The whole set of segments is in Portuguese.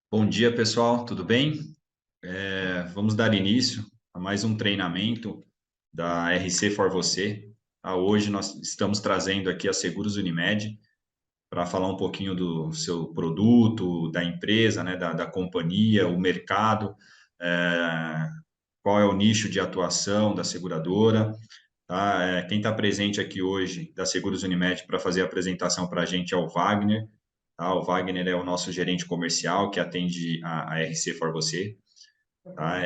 Bom dia, pessoal, tudo bem? Vamos dar início a mais um treinamento da RC for Você. Hoje nós estamos trazendo aqui a Seguros Unimed para falar um pouquinho do seu produto, da empresa, né, da companhia, o mercado, é, qual é o nicho de atuação da seguradora. Tá? Quem está presente aqui hoje da Seguros Unimed para fazer a apresentação para a gente é o Wagner. Tá? O Wagner é o nosso gerente comercial que atende a RC for Você. Tá?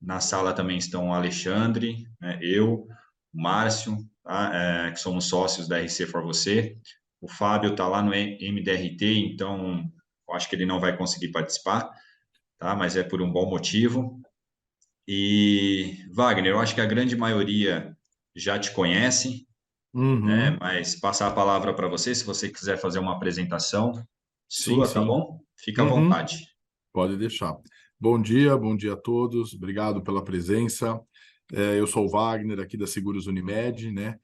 Na sala também estão o Alexandre, né, eu, o Márcio, tá? Que somos sócios da RC for Você. O Fábio está lá no MDRT, então eu acho que ele não vai conseguir participar, tá? Mas é por um bom motivo. E, Wagner, eu acho que a grande maioria já te conhece, né? Uhum. Mas passar a palavra para você, se você quiser fazer uma apresentação Sim, sua, tá sim. bom? Fica à Uhum. vontade. Pode deixar. Bom dia a todos. Obrigado pela presença. Eu sou o Wagner, aqui da Seguros Unimed, né?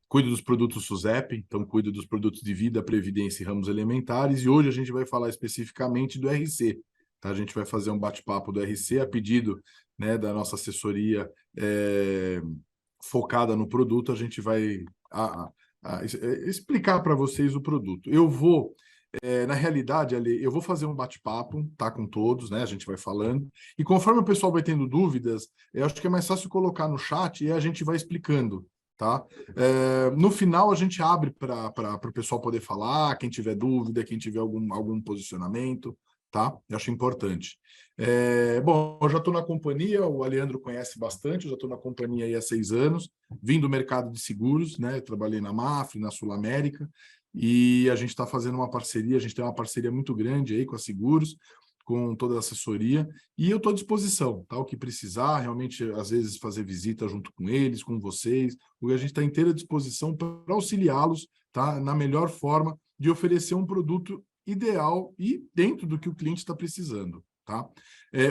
Cuido dos produtos SUSEP, então cuido dos produtos de vida, previdência e ramos elementares. E hoje a gente vai falar especificamente do RC, tá? A gente vai fazer um bate-papo do RC a pedido, né, da nossa assessoria focada no produto. A gente vai explicar para vocês o produto. Na realidade, Ali, eu vou fazer um bate-papo, tá, com todos, né? A gente vai falando. E conforme o pessoal vai tendo dúvidas, eu acho que é mais fácil colocar no chat e a gente vai explicando, tá? No final, a gente abre para o pessoal poder falar, quem tiver dúvida, quem tiver algum posicionamento, tá? Eu acho importante. Bom, eu já estou na companhia, o Aleandro conhece bastante, eu já estou na companhia aí há 6 anos, vim do mercado de seguros, né? Eu trabalhei na Mafre, na Sul América, e a gente está fazendo uma parceria, a gente tem uma parceria muito grande aí com a Seguros, com toda a assessoria, e eu estou à disposição, tá? O que precisar, realmente, às vezes, fazer visita junto com eles, com vocês, porque a gente está inteira disposição para auxiliá-los, tá? Na melhor forma de oferecer um produto ideal e dentro do que o cliente está precisando, tá?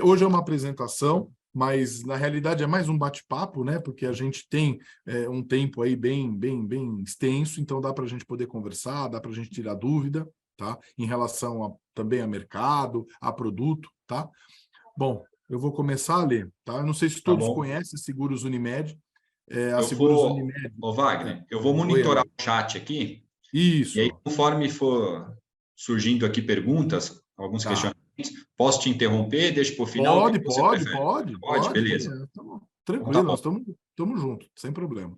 Hoje é uma apresentação, mas na realidade é mais um bate-papo, né? Porque a gente tem um tempo aí bem extenso, então dá para a gente poder conversar, dá para a gente tirar dúvida, tá? Em relação também a mercado, a produto, tá? Bom, eu vou começar a ler, tá? Eu não sei se Tá todos bom? conhecem a Seguros Unimed. A Eu Seguros vou, Unimed. ô É, Wagner, eu vou oi, monitorar Ale. o chat aqui, e aí, Isso, conforme for surgindo aqui perguntas, alguns tá. questionamentos, posso te interromper, deixo para o final, o que Pode, que você pode, prefere? pode, Pode? pode. Beleza. Então tá Tranquilo, bom. nós estamos juntos, sem problema.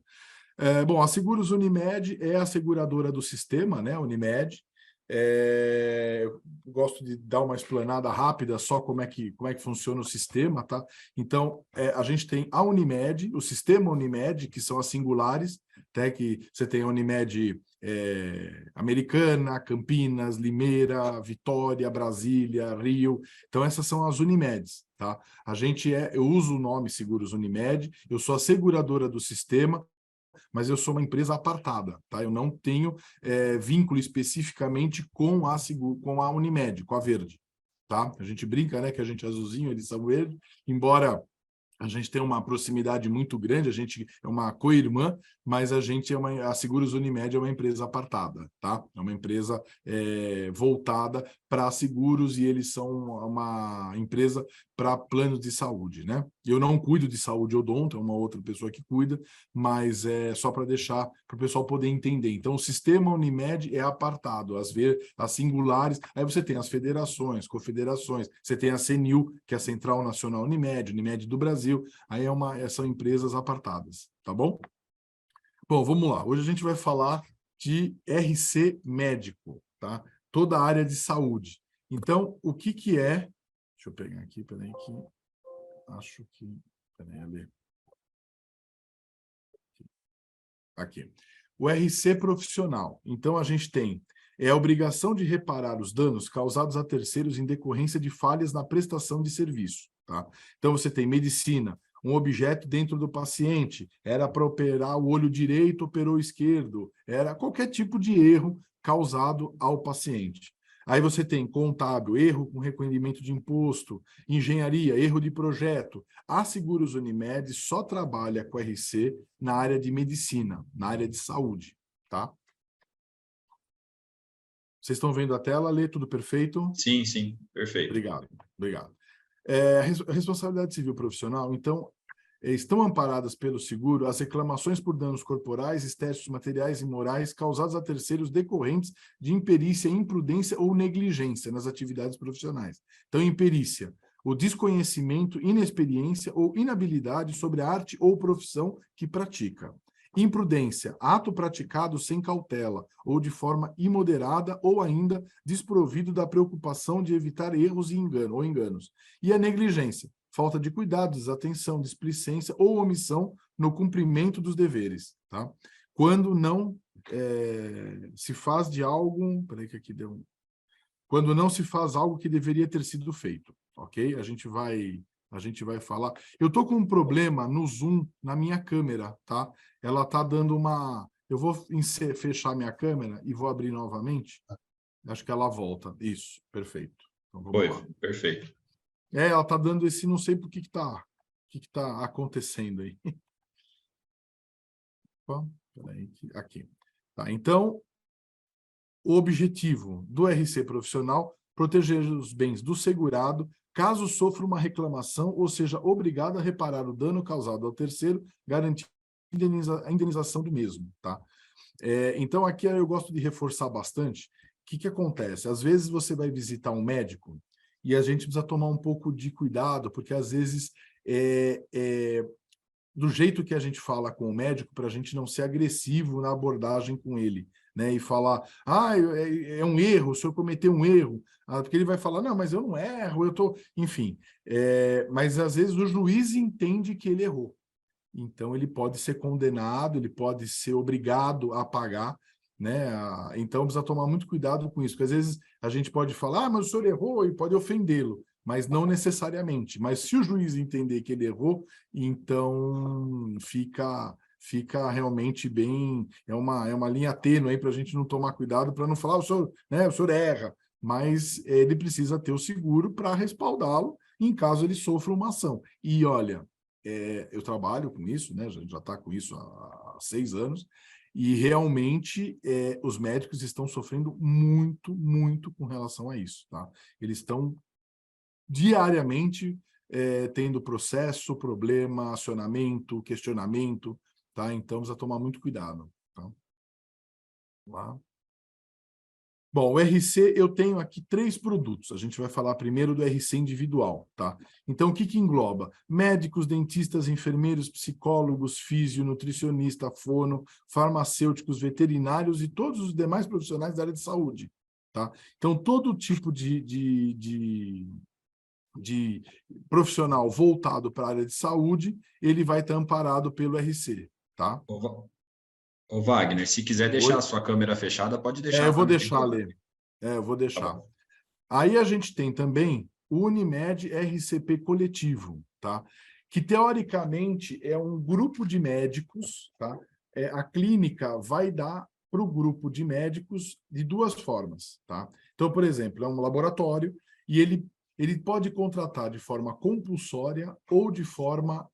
Bom, a Seguros Unimed é a seguradora do sistema, né? Unimed. Eu gosto de dar uma explanada rápida só como é que funciona o sistema, tá? Então, a gente tem a Unimed, o sistema Unimed, que são as singulares, até que você tem a Unimed Americana, Campinas, Limeira, Vitória, Brasília, Rio. Então, essas são as Unimeds, tá? Eu uso o nome Seguros Unimed, eu sou a seguradora do sistema, mas eu sou uma empresa apartada, tá? Eu não tenho vínculo especificamente com a Unimed, com a Verde, tá? A gente brinca, né, que a gente é azulzinho, eles são verde, embora a gente tem uma proximidade muito grande, a gente é uma co-irmã, mas a Seguros Unimed é uma empresa apartada, tá? É uma empresa voltada para seguros e eles são uma empresa para planos de saúde, né? Eu não cuido de saúde odonto, é uma outra pessoa que cuida, mas é só para deixar para o pessoal poder entender. Então, o sistema Unimed é apartado, as singulares, aí você tem as federações, confederações, você tem a CNIL, que é a Central Nacional Unimed, Unimed do Brasil, aí são empresas apartadas, tá bom? Bom, vamos lá. Hoje a gente vai falar de RC médico, tá? Toda a área de saúde. Então, o que que é? Deixa eu pegar aqui, peraí que acho que, peraí, ali. Aqui. O RC profissional. Então, a gente tem a obrigação de reparar os danos causados a terceiros em decorrência de falhas na prestação de serviço. Tá? Então, você tem medicina, um objeto dentro do paciente, era para operar o olho direito, operou o esquerdo, era qualquer tipo de erro causado ao paciente. Aí você tem contábil, erro com recolhimento de imposto, engenharia, erro de projeto. A Seguros Unimed só trabalha com RC na área de medicina, na área de saúde, tá? Vocês estão vendo a tela, Lê? Tudo perfeito? Sim, sim, perfeito. Obrigado, obrigado. Responsabilidade civil profissional, então, estão amparadas pelo seguro as reclamações por danos corporais, estéticos, materiais e morais causados a terceiros decorrentes de imperícia, imprudência ou negligência nas atividades profissionais. Então, imperícia, o desconhecimento, inexperiência ou inabilidade sobre a arte ou profissão que pratica. Imprudência, ato praticado sem cautela ou de forma imoderada ou ainda desprovido da preocupação de evitar erros e enganos. E a negligência, falta de cuidado, desatenção, displicência ou omissão no cumprimento dos deveres, tá? Quando não se faz de algo... Peraí que aqui deu... Quando não se faz algo que deveria ter sido feito, ok? A gente vai falar... Eu tô com um problema no Zoom na minha câmera, tá? Ela tá dando uma... Eu vou fechar minha câmera e vou abrir novamente. Acho que ela volta. Isso, perfeito. Então, vamos lá. Perfeito. Ela tá dando esse, não sei por que tá acontecendo aí. Opa, peraí, aqui. Tá, então, o objetivo do RC profissional, proteger os bens do segurado, caso sofra uma reclamação ou seja obrigado a reparar o dano causado ao terceiro, garantir a indenização do mesmo, tá? Então, aqui eu gosto de reforçar bastante. O que acontece? Às vezes você vai visitar um médico e a gente precisa tomar um pouco de cuidado, porque às vezes do jeito que a gente fala com o médico, para a gente não ser agressivo na abordagem com ele, né? E falar, é um erro, o senhor cometeu um erro, porque ele vai falar, não, mas eu não erro, eu tô... Enfim, mas às vezes o juiz entende que ele errou. Então, ele pode ser condenado, ele pode ser obrigado a pagar, né? Então, precisa tomar muito cuidado com isso, porque às vezes a gente pode falar, mas o senhor errou e pode ofendê-lo, mas não necessariamente. Mas se o juiz entender que ele errou, então fica realmente bem... É uma linha tênue aí para a gente não tomar cuidado, para não falar, o senhor erra, mas ele precisa ter o seguro para respaldá-lo em caso ele sofra uma ação. E olha... eu trabalho com isso, né? Já está com isso há 6 anos, e realmente os médicos estão sofrendo muito, muito com relação a isso, tá? Eles estão diariamente tendo processo, problema, acionamento, questionamento, tá? Então, precisa tomar muito cuidado, tá? Lá. Bom, o RC, eu tenho aqui 3 produtos. A gente vai falar primeiro do RC individual, tá? Então, o que engloba? Médicos, dentistas, enfermeiros, psicólogos, físio, nutricionista, fono, farmacêuticos, veterinários e todos os demais profissionais da área de saúde, tá? Então, todo tipo de profissional voltado para a área de saúde, ele vai estar amparado pelo RC, tá? Ô Wagner, se quiser deixar a sua câmera fechada, pode deixar eu vou também. deixar, Lê. Eu vou deixar. Tá. Aí a gente tem também o Unimed RCP coletivo, tá? Que teoricamente é um grupo de médicos, tá? A clínica vai dar para o grupo de médicos de 2 formas, tá? Então, por exemplo, é um laboratório e ele pode contratar de forma compulsória ou de forma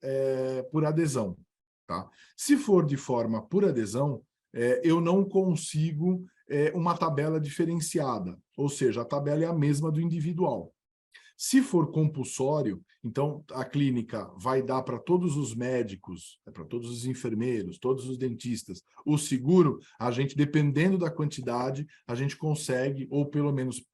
por adesão, tá? Se for de forma por adesão, eu não consigo uma tabela diferenciada, ou seja, a tabela é a mesma do individual. Se for compulsório, então a clínica vai dar para todos os médicos, para todos os enfermeiros, todos os dentistas, o seguro, a gente, dependendo da quantidade, a gente consegue, ou pelo menos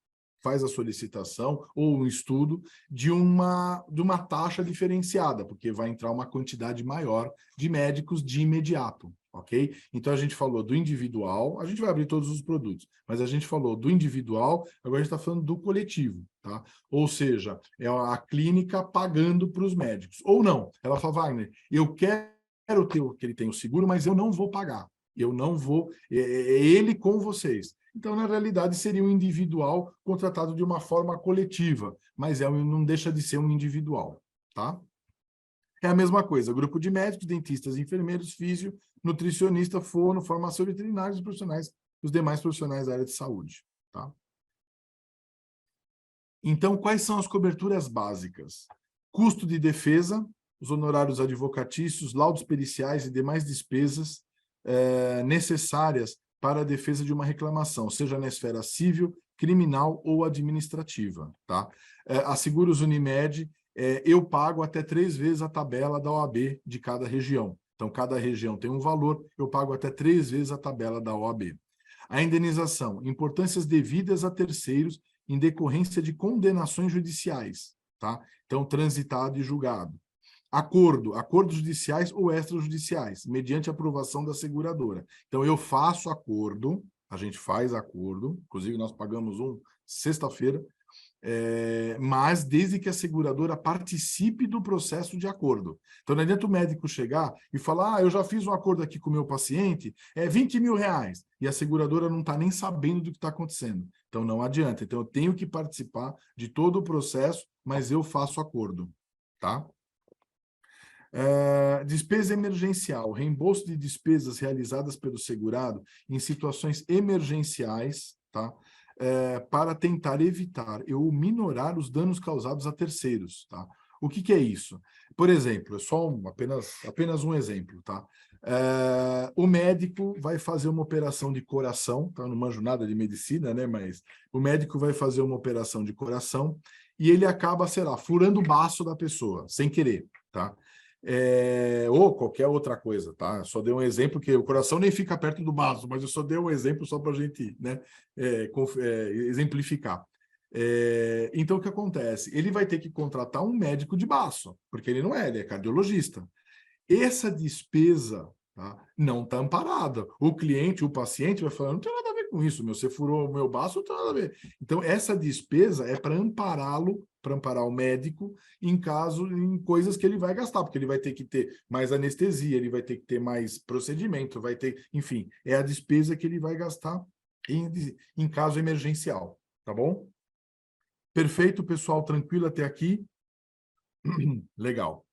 faz a solicitação ou um estudo de uma taxa diferenciada, porque vai entrar uma quantidade maior de médicos de imediato, ok? Então, a gente falou do individual, a gente vai abrir todos os produtos, mas a gente falou do individual, agora a gente está falando do coletivo, tá? Ou seja, é a clínica pagando para os médicos. Ou não, ela fala, Wagner, eu quero que ele tenha o seguro, mas eu não vou pagar. Eu não vou... ele com vocês. Então, na realidade, seria um individual contratado de uma forma coletiva, mas não deixa de ser um individual, tá? É a mesma coisa, grupo de médicos, dentistas, enfermeiros, físio, nutricionista, fono, farmacêutico, veterinários e profissionais, os demais profissionais da área de saúde, tá? Então, quais são as coberturas básicas? Custo de defesa, os honorários advocatícios, laudos periciais e demais despesas necessárias para a defesa de uma reclamação, seja na esfera civil, criminal ou administrativa, tá? A Seguros Unimed, eu pago até 3 vezes a tabela da OAB de cada região. Então, cada região tem um valor, eu pago até 3 vezes a tabela da OAB. A indenização, importâncias devidas a terceiros em decorrência de condenações judiciais, tá? Então, transitado e julgado. Acordos judiciais ou extrajudiciais, mediante aprovação da seguradora. Então, eu faço acordo, a gente faz acordo, inclusive nós pagamos sexta-feira, mas desde que a seguradora participe do processo de acordo. Então, não adianta o médico chegar e falar, eu já fiz um acordo aqui com o meu paciente, é R$20 mil, e a seguradora não está nem sabendo do que está acontecendo. Então, não adianta. Então, eu tenho que participar de todo o processo, mas eu faço acordo, tá? Despesa emergencial, reembolso de despesas realizadas pelo segurado em situações emergenciais, tá? Para tentar evitar ou minorar os danos causados a terceiros, tá? O que é isso? Por exemplo, apenas um exemplo, tá? O médico vai fazer uma operação de coração, tá? Eu não manjo nada de medicina, né? Mas o médico vai fazer uma operação de coração e ele acaba, sei lá, furando o baço da pessoa, sem querer, tá? Ou qualquer outra coisa, tá? Só dei um exemplo que o coração nem fica perto do baço, mas eu só dei um exemplo só para a gente, né, exemplificar. Então, o que acontece? Ele vai ter que contratar um médico de baço, porque ele é cardiologista. Essa despesa, tá, não está amparada. O cliente, o paciente vai falar, não tem nada a ver com isso, você furou o meu baço, não tem nada a ver. Então, essa despesa é para ampará-lo, para amparar o médico em coisas que ele vai gastar, porque ele vai ter que ter mais anestesia, ele vai ter que ter mais procedimento, enfim, é a despesa que ele vai gastar em caso emergencial, tá bom? Perfeito, pessoal, tranquilo até aqui? Legal.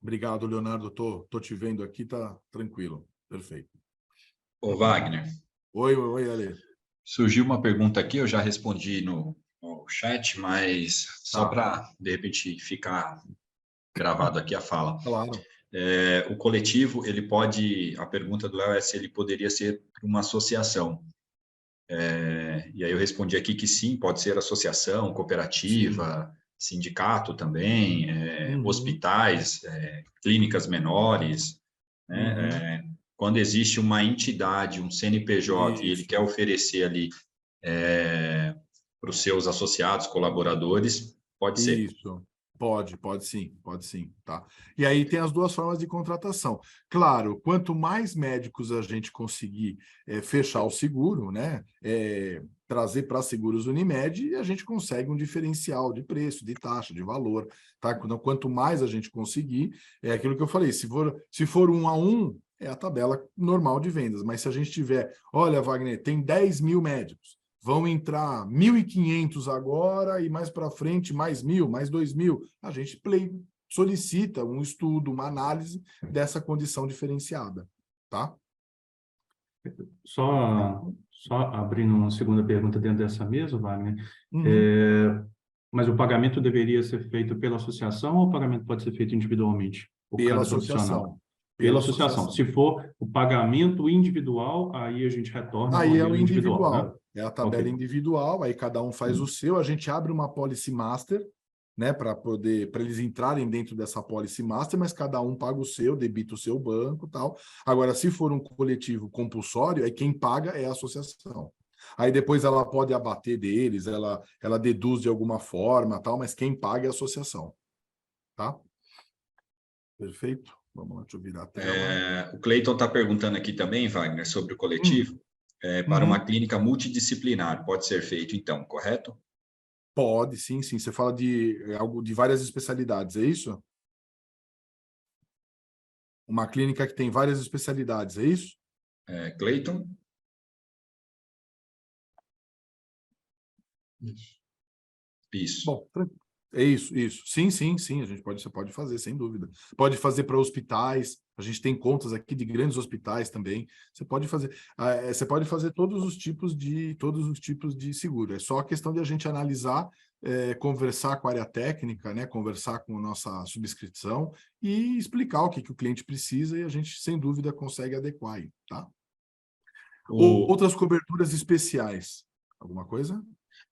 Obrigado, Leonardo. Tô te vendo aqui, tá tranquilo. Perfeito. Ô, Wagner. Oi, Ale. Surgiu uma pergunta aqui, eu já respondi no chat, mas só para, de repente, ficar gravado aqui a fala. Claro. O coletivo, a pergunta do Léo é se ele poderia ser uma associação. E aí eu respondi aqui que sim, pode ser associação, cooperativa, sim. Sindicato também, hospitais, clínicas menores, né? Quando existe uma entidade, um CNPJ, e ele quer oferecer ali para os seus associados, colaboradores, pode ser. Isso. Pode sim, tá? E aí tem as duas formas de contratação. Claro, quanto mais médicos a gente conseguir fechar o seguro, né? Trazer para Seguros Unimed, a gente consegue um diferencial de preço, de taxa, de valor, tá? Então, quanto mais a gente conseguir, é aquilo que eu falei, se for 1 a 1, é a tabela normal de vendas, mas se a gente tiver, olha, Wagner, tem 10 mil médicos, vão entrar 1.500 agora e mais para frente mais 1.000, mais 2.000. A gente solicita um estudo, uma análise dessa condição diferenciada, tá? Só abrindo uma segunda pergunta dentro dessa mesa, Wagner, mas o pagamento deveria ser feito pela associação ou o pagamento pode ser feito individualmente? Pela associação. Pela associação. Se for o pagamento individual, aí a gente retorna aí ao é o individual. né? É a tabela individual, aí cada um faz o seu, a gente abre uma policy master, né, para eles entrarem dentro dessa policy master, mas cada um paga o seu, debita o seu banco, tal. Agora, se for um coletivo compulsório, aí quem paga é a associação. Aí depois ela pode abater deles, ela deduz de alguma forma, tal, mas quem paga é a associação, tá? Perfeito. Vamos lá, deixa eu virar a tela. O Cleiton está perguntando aqui também, Wagner, sobre o coletivo. Para uma clínica multidisciplinar, pode ser feito, então, correto? Pode, sim. Você fala de algo de várias especialidades, é isso? Uma clínica que tem várias especialidades, é isso? Cleiton? Isso. Bom, é isso. Sim, você pode fazer, sem dúvida. Pode fazer para hospitais, a gente tem contas aqui de grandes hospitais também. Você pode fazer todos os tipos de seguro. É só a questão de a gente analisar, conversar com a área técnica, né, conversar com a nossa subscrição e explicar o que o cliente precisa e a gente, sem dúvida, consegue adequar aí, tá? Outras coberturas especiais. Alguma coisa?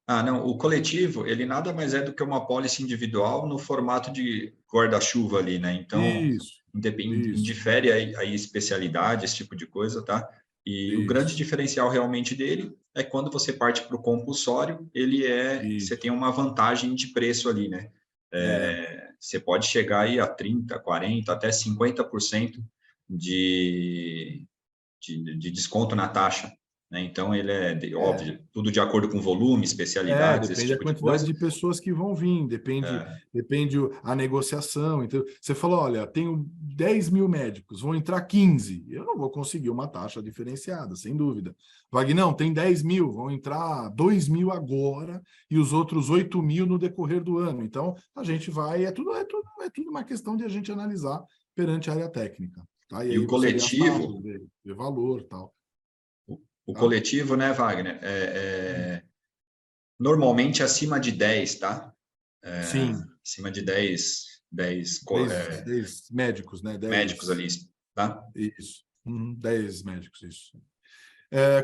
Não, o coletivo, ele nada mais é do que uma apólice individual no formato de guarda-chuva ali, né? Então, Isso. indifere aí especialidade, esse tipo de coisa, tá? E o grande diferencial realmente dele é quando você parte para o compulsório, você tem uma vantagem de preço ali, né? Você pode chegar aí a 30%, 40%, até 50% de desconto na taxa, né? Então, ele óbvio, tudo de acordo com volume, especialidades, esse Depende da tipo de quantidade coisa. de pessoas que vão vir, depende a negociação. Então, você falou, olha, tenho 10 mil médicos, vão entrar 15. Eu não vou conseguir uma taxa diferenciada, sem dúvida. Vagnão, tem 10 mil, vão entrar 2 mil agora e os outros 8 mil no decorrer do ano. Então, a gente vai, é tudo uma questão de a gente analisar perante a área técnica. Tá? E E aí o você vê as taxas, coletivo, vê valor e tal. o Tá? coletivo, né, Wagner, normalmente acima de 10, tá? Sim. Acima de 10 10 médicos, né? médicos 10. ali, tá? Isso. 10 médicos, isso.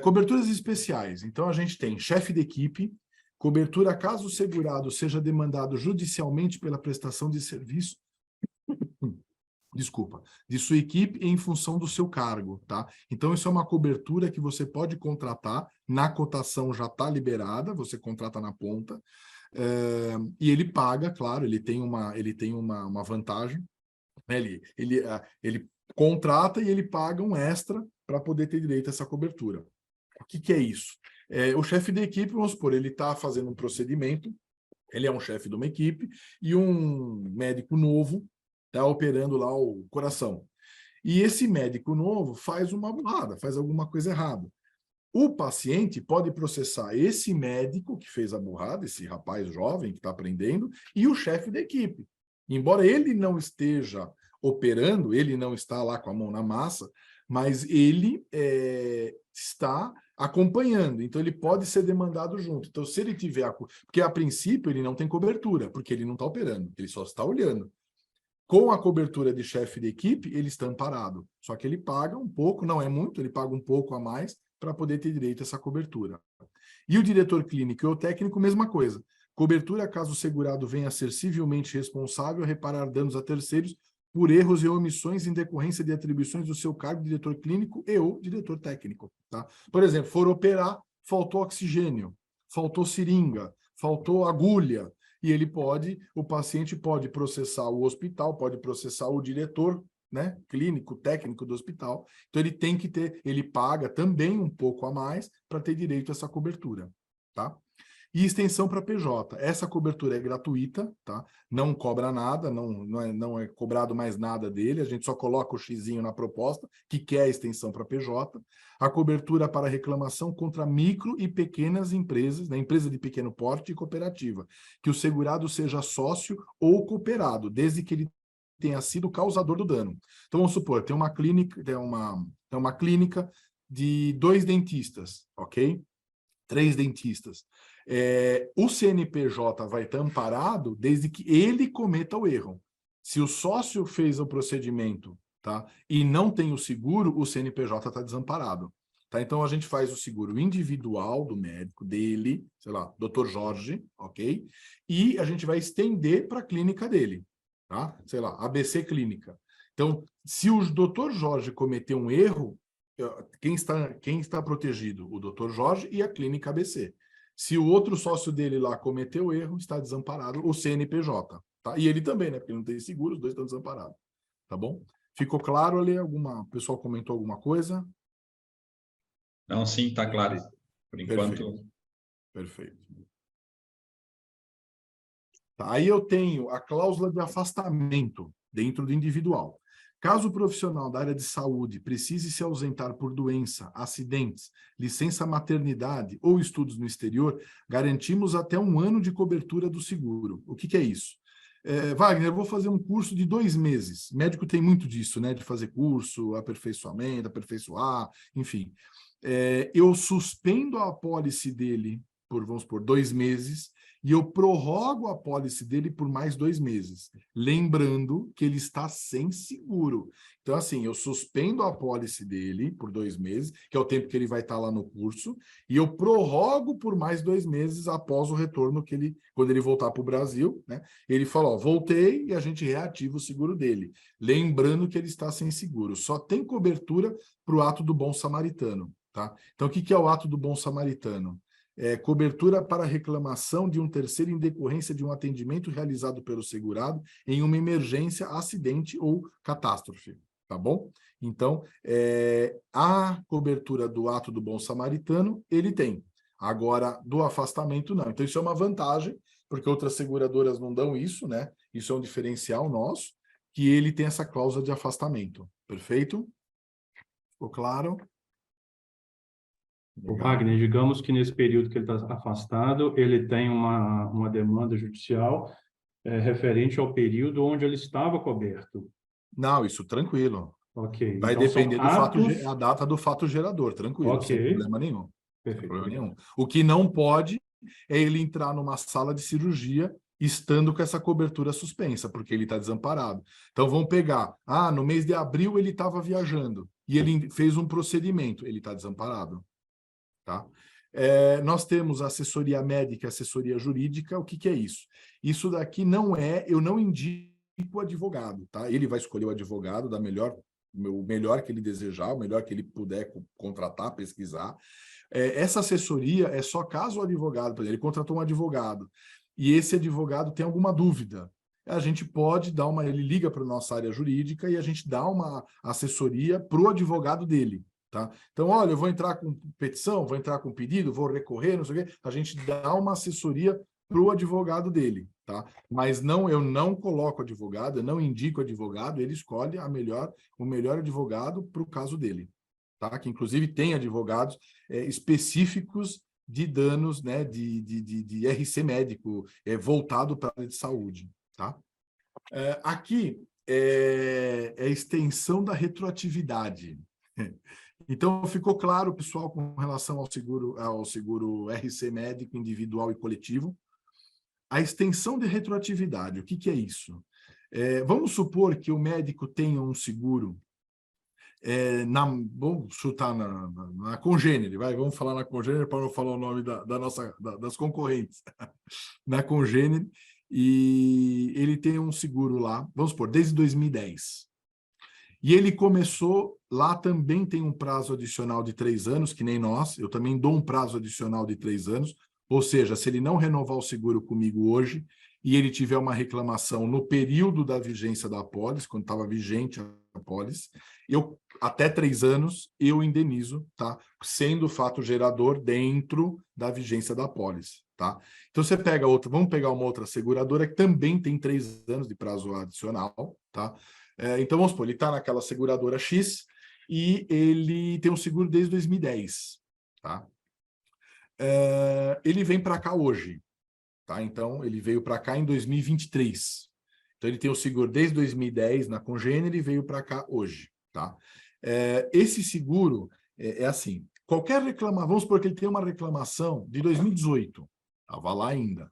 Coberturas especiais. Então, a gente tem chefe de equipe, cobertura caso o segurado seja demandado judicialmente pela prestação de serviço, desculpa, de sua equipe em função do seu cargo, tá? Então, isso é uma cobertura que você pode contratar, na cotação já está liberada, você contrata na ponta, e ele paga, claro, ele tem uma vantagem, né? Ele contrata e ele paga um extra para poder ter direito a essa cobertura. O que é isso? O chefe da equipe, vamos supor, ele está fazendo um procedimento, ele é um chefe de uma equipe, e um médico novo está operando lá o coração. E esse médico novo faz uma burrada, faz alguma coisa errada. O paciente pode processar esse médico que fez a burrada, esse rapaz jovem que está aprendendo, e o chefe da equipe. Embora ele não esteja operando, ele não está lá com a mão na massa, mas ele está acompanhando, então ele pode ser demandado junto. Então, se ele tiver... Porque, a princípio, ele não tem cobertura, porque ele não está operando, ele só está olhando. Com a cobertura de chefe de equipe, ele está amparado. Só que ele paga um pouco, não é muito, ele paga um pouco a mais para poder ter direito a essa cobertura. E o diretor clínico e o técnico, mesma coisa. Cobertura caso o segurado venha a ser civilmente responsável a reparar danos a terceiros por erros e omissões em decorrência de atribuições do seu cargo de diretor clínico e ou diretor técnico. Tá? Por exemplo, for operar, faltou oxigênio, faltou seringa, faltou agulha, e o paciente pode processar o hospital, pode processar o diretor, né, clínico, técnico do hospital. Então ele paga também um pouco a mais para ter direito a essa cobertura, tá? E extensão para PJ. Essa cobertura é gratuita, tá? Não cobra nada, não é cobrado mais nada dele, a gente só coloca o xizinho na proposta, que quer a extensão para PJ. A cobertura para reclamação contra micro e pequenas empresas, né? Empresa de pequeno porte e cooperativa, que o segurado seja sócio ou cooperado, desde que ele tenha sido o causador do dano. Então, vamos supor, tem uma clínica de 2 dentistas, ok? 3 dentistas. O CNPJ vai estar amparado desde que ele cometa o erro. Se o sócio fez o procedimento, tá, e não tem o seguro, o CNPJ está desamparado. Tá? Então, a gente faz o seguro individual do médico, dele, sei lá, Dr. Jorge, ok? E a gente vai estender para a clínica dele, tá? Sei lá, ABC Clínica. Então, se o Dr. Jorge cometer um erro, quem está protegido? O Dr. Jorge e a clínica ABC. Se o outro sócio dele lá cometeu erro, está desamparado o CNPJ. Tá? E ele também, né? Porque não tem seguro, os dois estão desamparados. Tá bom? Ficou claro ali? O pessoal comentou alguma coisa? Não, sim, está claro. Por enquanto... Perfeito. Tá, aí eu tenho a cláusula de afastamento dentro do individual. Caso o profissional da área de saúde precise se ausentar por doença, acidentes, licença maternidade ou estudos no exterior, garantimos até 1 ano de cobertura do seguro. O que é isso? Wagner, eu vou fazer um curso de 2 meses. Médico tem muito disso, né? De fazer curso, aperfeiçoamento, aperfeiçoar, enfim. Eu suspendo a apólice dele por, vamos supor, 2 meses e eu prorrogo a apólice dele por mais 2 meses. Lembrando que ele está sem seguro. Então, assim, eu suspendo a apólice dele por 2 meses, que é o tempo que ele vai estar lá no curso, e eu prorrogo por mais 2 meses após o retorno quando ele voltar para o Brasil, né? Ele fala, ó, voltei e a gente reativa o seguro dele. Lembrando que ele está sem seguro. Só tem cobertura para o ato do bom samaritano, tá? Então, o que é o ato do bom samaritano? É cobertura para reclamação de um terceiro em decorrência de um atendimento realizado pelo segurado em uma emergência, acidente ou catástrofe, tá bom? Então, a cobertura do ato do bom samaritano, ele tem. Agora, do afastamento, não. Então, isso é uma vantagem, porque outras seguradoras não dão isso, né? Isso é um diferencial nosso, que ele tem essa cláusula de afastamento. Perfeito? Ficou claro? O Wagner, digamos que nesse período que ele está afastado, ele tem uma demanda judicial referente ao período onde ele estava coberto. Não, isso tranquilo. Ok. Vai Então, são depender do fato, atos... a data do fato gerador, tranquilo, Ok. sem problema nenhum. Sem Perfeito. problema nenhum. O que não pode é ele entrar numa sala de cirurgia estando com essa cobertura suspensa, porque ele está desamparado. Então, vamos pegar. No mês de abril ele estava viajando e ele fez um procedimento, ele está desamparado. Tá? Nós temos assessoria médica, assessoria jurídica. O que é isso? Isso daqui eu não indico o advogado, tá? Ele vai escolher o advogado o melhor que ele desejar, o melhor que ele puder contratar, pesquisar. Essa assessoria é só caso o advogado, por exemplo, ele contratou um advogado e esse advogado tem alguma dúvida. A gente pode ele liga para a nossa área jurídica e a gente dá uma assessoria para o advogado dele. Tá? Então, olha, eu vou entrar com petição, vou entrar com pedido, vou recorrer, não sei o quê. A gente dá uma assessoria para o advogado dele, tá? Mas eu não coloco advogado, eu não indico advogado, ele escolhe o melhor advogado para o caso dele, tá? Que inclusive tem advogados específicos de danos, né, de RC médico voltado para a área de saúde, tá? Aqui é a extensão da retroatividade. Então, ficou claro, pessoal, com relação ao seguro RC médico individual e coletivo. A extensão de retroatividade, o que é isso? Vamos supor que o médico tenha um seguro, vamos chutar na Congênere, vamos falar na Congênere para não falar o nome das concorrentes. Na Congênere, e ele tem um seguro lá, vamos supor, desde 2010. E ele começou, lá também tem um prazo adicional de 3 anos, que nem nós, eu também dou um prazo adicional de 3 anos, ou seja, se ele não renovar o seguro comigo hoje, e ele tiver uma reclamação no período da vigência da apólice, quando estava vigente a apólice, até 3 anos, eu indenizo, tá? Sendo o fato gerador dentro da vigência da apólice, tá? Então, você pega vamos pegar uma outra seguradora que também tem 3 anos de prazo adicional, tá? Então, vamos supor, ele está naquela seguradora X e ele tem um seguro desde 2010. Tá? Ele vem para cá hoje. Tá? Então, ele veio para cá em 2023. Então, ele tem o seguro desde 2010 na Congênere e veio para cá hoje. Tá? Esse seguro é assim, qualquer reclamação, vamos supor que ele tem uma reclamação de 2018, estava lá ainda.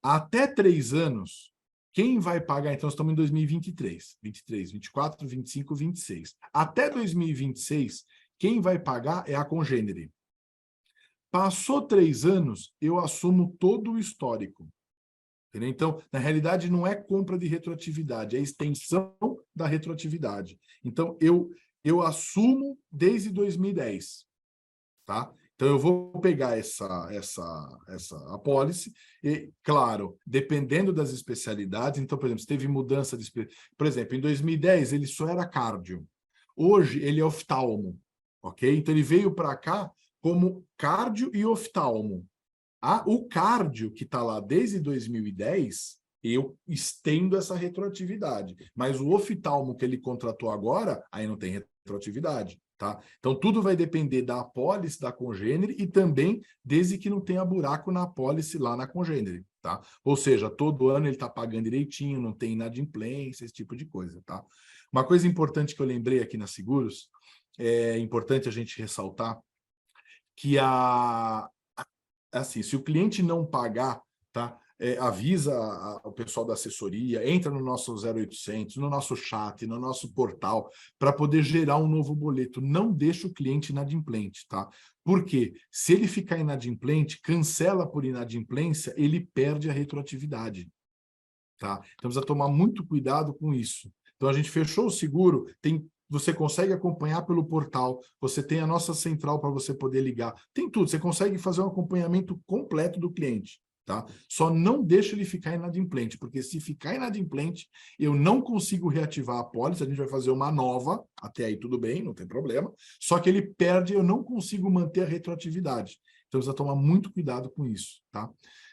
Até 3 anos, quem vai pagar, então, estamos em 2023, 23, 24, 25, 26. Até 2026, quem vai pagar é a Congênere. Passou 3 anos, eu assumo todo o histórico. Entendeu? Então, na realidade, não é compra de retroatividade, é extensão da retroatividade. Então, eu assumo desde 2010. Tá? Então, eu vou pegar essa apólice e, claro, dependendo das especialidades, então, por exemplo, se teve mudança de... Por exemplo, em 2010, ele só era cardio. Hoje, ele é oftalmo, ok? Então, ele veio para cá como cardio e oftalmo. O cardio, que está lá desde 2010, eu estendo essa retroatividade. Mas o oftalmo que ele contratou agora, aí não tem retroatividade. Tá? Então, tudo vai depender da apólice da Congênere e também desde que não tenha buraco na apólice lá na Congênere. Tá? Ou seja, todo ano ele está pagando direitinho, não tem inadimplência, esse tipo de coisa. Tá? Uma coisa importante que eu lembrei aqui na Seguros, é importante a gente ressaltar, que assim, se o cliente não pagar, tá? avisa o pessoal da assessoria, entra no nosso 0800, no nosso chat, no nosso portal, para poder gerar um novo boleto. Não deixa o cliente inadimplente, tá? Porque se ele ficar inadimplente, cancela por inadimplência, ele perde a retroatividade, tá? Então precisa tomar muito cuidado com isso. Então a gente fechou o seguro, você consegue acompanhar pelo portal, você tem a nossa central para você poder ligar, tem tudo, você consegue fazer um acompanhamento completo do cliente, tá? Só não deixa ele ficar inadimplente, porque se ficar inadimplente, eu não consigo reativar a apólice, a gente vai fazer uma nova, até aí tudo bem, não tem problema, só que ele perde, eu não consigo manter a retroatividade. Então precisa tomar muito cuidado com isso, tá?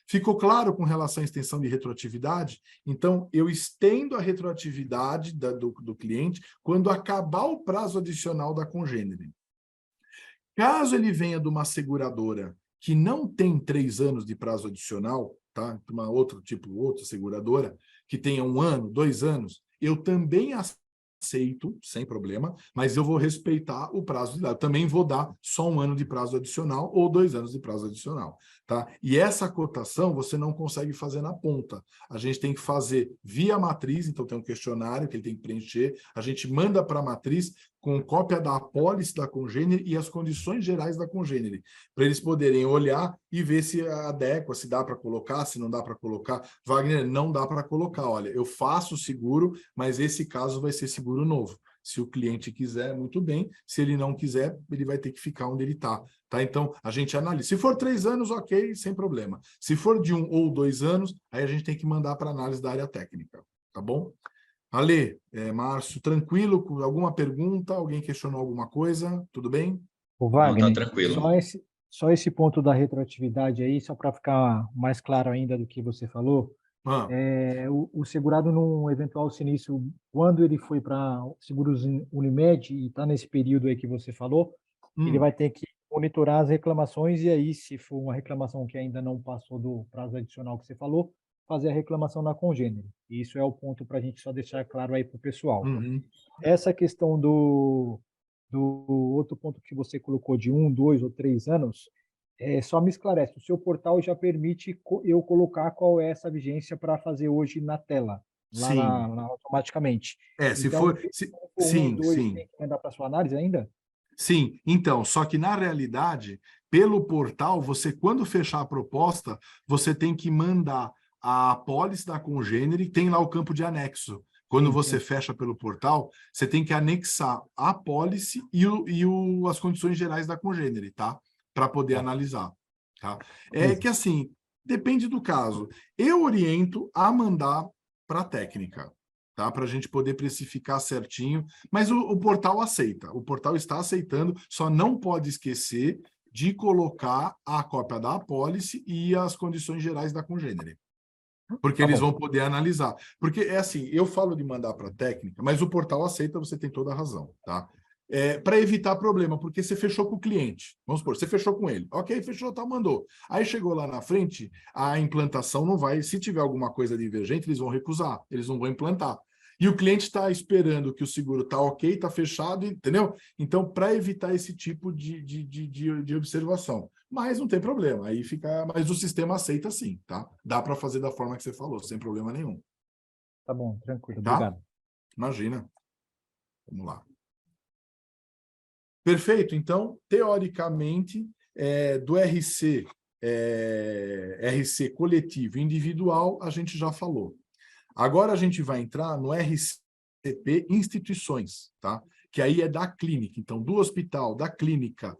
Ficou claro com relação à extensão de retroatividade? Então, eu estendo a retroatividade do cliente quando acabar o prazo adicional da congênere. Caso ele venha de uma seguradora que não tem 3 anos de prazo adicional, tá? Uma outra seguradora, que tenha 1 ano, 2 anos, eu também aceito, sem problema, mas eu vou respeitar o prazo de idade. Eu também vou dar só 1 ano de prazo adicional ou 2 anos de prazo adicional, tá? E essa cotação você não consegue fazer na ponta. A gente tem que fazer via matriz, então tem um questionário que ele tem que preencher, a gente manda para a matriz com cópia da apólice da congênere e as condições gerais da congênere, para eles poderem olhar e ver se adequa, se dá para colocar, se não dá para colocar. Wagner, não dá para colocar. Olha, eu faço seguro, mas esse caso vai ser seguro novo. Se o cliente quiser, muito bem. Se ele não quiser, ele vai ter que ficar onde ele está. Tá? Então, a gente analisa. Se for 3 anos, ok, sem problema. Se for de 1 ou 2 anos, aí a gente tem que mandar para análise da área técnica. Tá bom? Ale, Márcio, tranquilo? Com alguma pergunta? Alguém questionou alguma coisa? Tudo bem? O Wagner, Não, tá tranquilo. só esse ponto da retroatividade aí, só para ficar mais claro ainda do que você falou, o segurado num eventual sinistro, quando ele foi para Seguros Unimed e está nesse período aí que você falou, ele vai ter que monitorar as reclamações e aí, se for uma reclamação que ainda não passou do prazo adicional que você falou, fazer a reclamação na congênere. Isso é o ponto para a gente só deixar claro aí para o pessoal. Essa questão do outro ponto que você colocou de 1, 2 ou 3 anos, só me esclarece, o seu portal já permite eu colocar qual é essa vigência para fazer hoje na tela, lá automaticamente. Se então, for... um, dois, tem que mandar para sua análise ainda? Sim, então, só que na realidade, pelo portal, você quando fechar a proposta, você tem que mandar a apólice da congênere, tem lá o campo de anexo. Quando você fecha pelo portal, você tem que anexar a apólice e as condições gerais da congênere, tá? Para poder analisar, tá? Que assim, depende do caso. Eu oriento a mandar para a técnica, tá? Para a gente poder precificar certinho, mas o portal aceita, o portal está aceitando, só não pode esquecer de colocar a cópia da apólice e as condições gerais da congênere. Porque eles vão poder analisar. Porque é assim, eu falo de mandar para a técnica, mas o portal aceita, você tem toda a razão, tá? Para evitar problema, porque você fechou com o cliente. Vamos supor, você fechou com ele. Ok, fechou, tá, mandou. Aí chegou lá na frente, a implantação não vai... Se tiver alguma coisa divergente, eles vão recusar, eles não vão implantar. E o cliente está esperando que o seguro está ok, está fechado, entendeu? Então, para evitar esse tipo de observação. Mas não tem problema, aí fica... Mas o sistema aceita sim, tá? Dá para fazer da forma que você falou, sem problema nenhum. Tá bom, tranquilo, tá? Obrigado. Imagina. Vamos lá. Perfeito, então, teoricamente, do RC coletivo individual, a gente já falou. Agora a gente vai entrar no RCP instituições, tá? Que aí é da clínica, então, do hospital, da clínica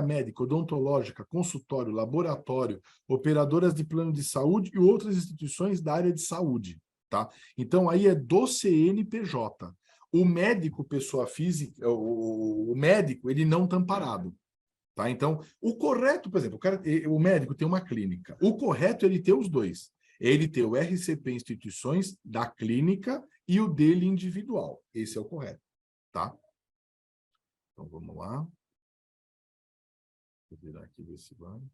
médica, odontológica, consultório, laboratório, operadoras de plano de saúde e outras instituições da área de saúde, tá? Então, aí é do CNPJ. O médico, pessoa física, o médico, ele não está amparado. Tá? Então, o correto, por exemplo, o médico tem uma clínica. O correto é ele ter os dois. Ele ter o RCP instituições da clínica e o dele individual. Esse é o correto. Tá? Então, vamos lá. Vou virar aqui desse lado.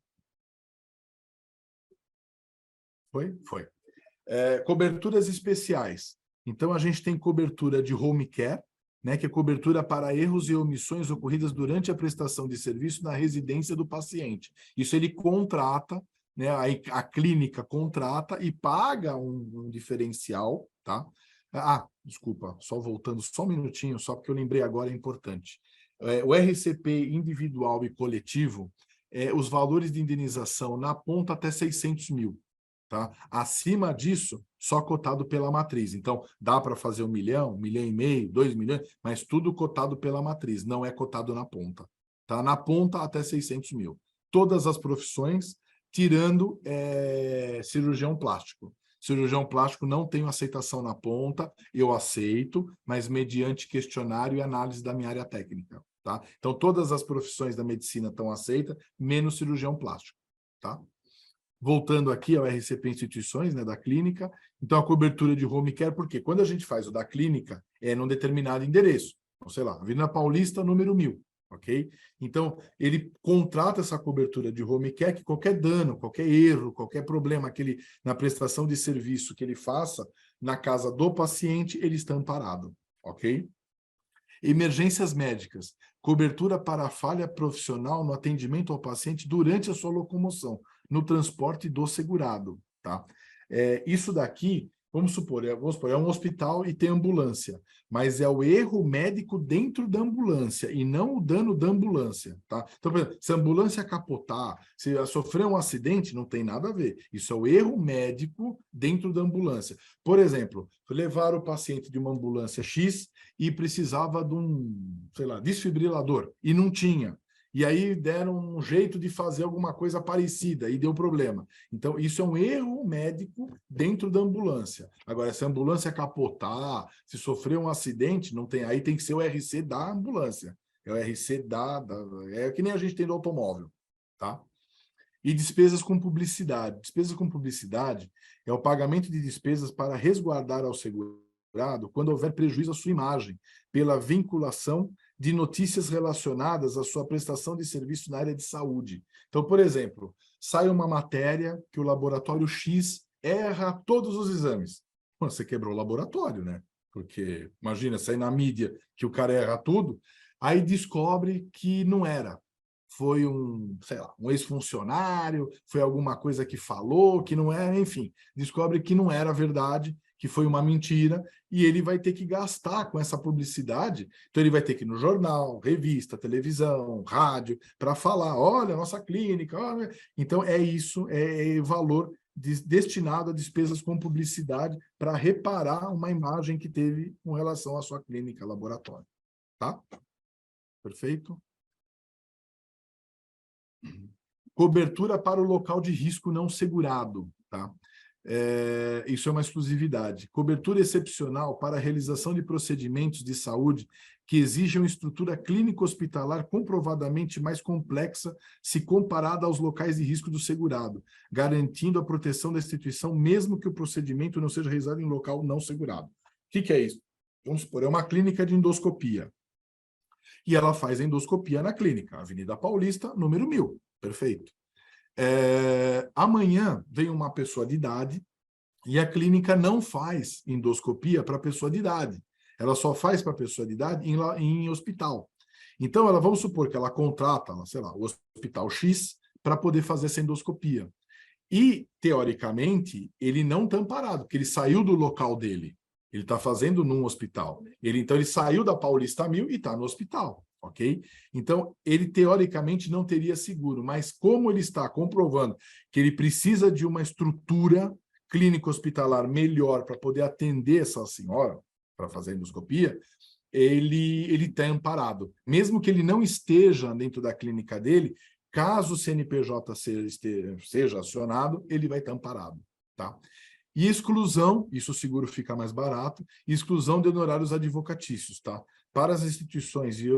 Foi? Foi. Coberturas especiais. Então, a gente tem cobertura de home care, né, que é cobertura para erros e omissões ocorridas durante a prestação de serviço na residência do paciente. Isso ele contrata né? Aí a clínica contrata e paga um diferencial, tá? Desculpa, só voltando só um minutinho, só porque eu lembrei agora, é importante. O RCP individual e coletivo, os valores de indenização na ponta até 600 mil. Tá? Acima disso, só cotado pela matriz. Então, dá para fazer 1 milhão, 1,5 milhão, 2 milhões, mas tudo cotado pela matriz, não é cotado na ponta. Tá? Na ponta, até 600 mil. Todas as profissões, tirando cirurgião plástico. Cirurgião plástico não tenho aceitação na ponta, eu aceito, mas mediante questionário e análise da minha área técnica. Tá? Então, todas as profissões da medicina estão aceitas, menos cirurgião plástico. Tá? Voltando aqui ao RCP Instituições, né, da clínica, então a cobertura de home care, porque quando a gente faz o da clínica, é num determinado endereço, então, sei lá, Avenida Paulista, número 1000, ok? Então, ele contrata essa cobertura de home care, que qualquer dano, qualquer erro, qualquer problema na prestação de serviço que ele faça na casa do paciente, ele está amparado, ok? Emergências médicas, cobertura para a falha profissional no atendimento ao paciente durante a sua locomoção, no transporte do segurado, tá? Isso daqui, vamos supor, é um hospital e tem ambulância, mas é o erro médico dentro da ambulância e não o dano da ambulância, tá? Então, por exemplo, se a ambulância capotar, se sofrer um acidente, não tem nada a ver. Isso é o erro médico dentro da ambulância. Por exemplo, levar o paciente de uma ambulância X e precisava de sei lá, desfibrilador, e não tinha. E aí deram um jeito de fazer alguma coisa parecida, e deu problema. Então, isso é um erro médico dentro da ambulância. Agora, se a ambulância capotar, se sofrer um acidente, não tem, aí tem que ser o RC da ambulância. É o RC é que nem a gente tem do automóvel, tá? E despesas com publicidade. Despesas com publicidade é o pagamento de despesas para resguardar ao segurado quando houver prejuízo à sua imagem, pela vinculação de notícias relacionadas à sua prestação de serviço na área de saúde. Então, por exemplo, sai uma matéria que o laboratório X erra todos os exames. Você quebrou o laboratório, né? Porque, imagina, sair na mídia que o cara erra tudo, aí descobre que não era. Foi sei lá, um ex-funcionário, foi alguma coisa que falou, que não era, enfim, descobre que não era verdade, que foi uma mentira, e ele vai ter que gastar com essa publicidade. Então, ele vai ter que ir no jornal, revista, televisão, rádio, para falar, olha, nossa clínica, olha. Então, isso, é valor destinado a despesas com publicidade para reparar uma imagem que teve com relação à sua clínica, laboratório. Tá? Perfeito? Cobertura para o local de risco não segurado, tá? Isso é uma exclusividade. Cobertura excepcional para a realização de procedimentos de saúde que exijam estrutura clínico-hospitalar comprovadamente mais complexa se comparada aos locais de risco do segurado, garantindo a proteção da instituição mesmo que o procedimento não seja realizado em local não segurado. O que é isso? Vamos supor, é uma clínica de endoscopia. E ela faz a endoscopia na clínica, Avenida Paulista, número 1000. Perfeito. Amanhã vem uma pessoa de idade e a clínica não faz endoscopia para pessoa de idade. Ela só faz para pessoa de idade em hospital. Então, vamos supor que ela contrata, sei lá, o hospital X para poder fazer essa endoscopia. E, teoricamente, ele não está amparado, porque ele saiu do local dele. Ele está fazendo num hospital. Então, ele saiu da Paulista 1000 e está no hospital. Ok? Então, ele teoricamente não teria seguro, mas como ele está comprovando que ele precisa de uma estrutura clínico-hospitalar melhor para poder atender essa senhora, para fazer a endoscopia, ele está amparado. Mesmo que ele não esteja dentro da clínica dele, caso o CNPJ seja acionado, ele vai estar amparado. Tá? E exclusão, isso o seguro fica mais barato, exclusão de honorários advocatícios, tá? Para as instituições e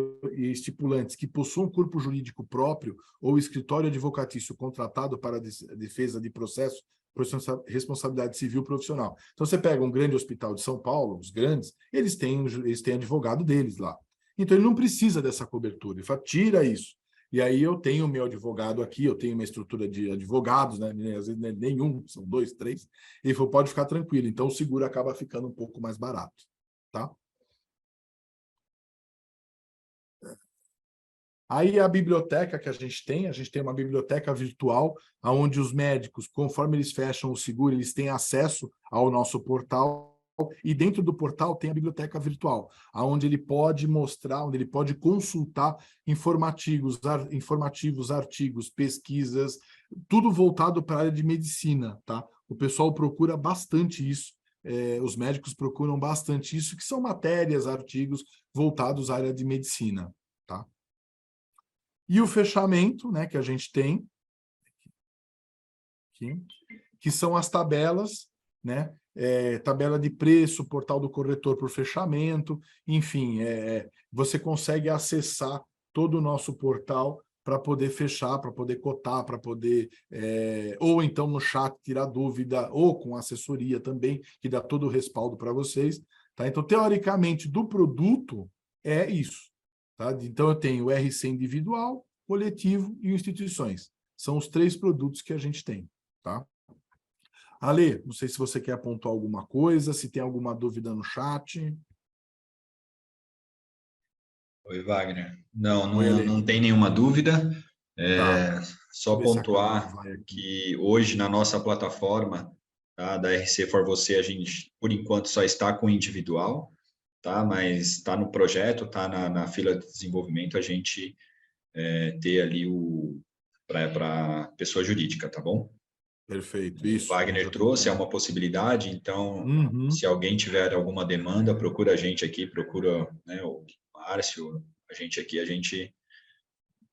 estipulantes que possuam corpo jurídico próprio ou escritório advocatício contratado para a defesa de processo por responsabilidade civil profissional. Então, você pega um grande hospital de São Paulo, os grandes, eles têm advogado deles lá. Então, ele não precisa dessa cobertura. Ele fala, tira isso. E aí eu tenho o meu advogado aqui, eu tenho uma estrutura de advogados, né? Às vezes nenhum, são 2, 3. Ele falou, pode ficar tranquilo. Então, o seguro acaba ficando um pouco mais barato. Tá? Aí a biblioteca que a gente tem uma biblioteca virtual, onde os médicos, conforme eles fecham o seguro, eles têm acesso ao nosso portal, e dentro do portal tem a biblioteca virtual, onde ele pode mostrar, onde ele pode consultar informativos, artigos, pesquisas, tudo voltado para a área de medicina, tá? O pessoal procura bastante isso, os médicos procuram bastante isso, que são matérias, artigos voltados à área de medicina, tá? E o fechamento, né, que a gente tem, aqui, que são as tabelas, né? Tabela de preço, portal do corretor por fechamento, enfim, você consegue acessar todo o nosso portal para poder fechar, para poder cotar, para poder, ou então no chat tirar dúvida, ou com assessoria também, que dá todo o respaldo para vocês. Tá? Então, teoricamente, do produto é isso. Tá? Então, eu tenho o RC individual, coletivo e instituições. São os 3 produtos que a gente tem. Tá? Ale, não sei se você quer pontuar alguma coisa, se tem alguma dúvida no chat. Oi, Wagner. Não tem nenhuma dúvida. Tá. Só pontuar que hoje na nossa plataforma, tá, da RC for Você, a gente, por enquanto, só está com individual, tá? Mas está no projeto, está na fila de desenvolvimento, a gente ter ali para pessoa jurídica, tá bom? Perfeito, isso. O Wagner trouxe, é uma possibilidade, então, se alguém tiver alguma demanda, procura a gente aqui, procura, né, o Márcio, a gente aqui, a gente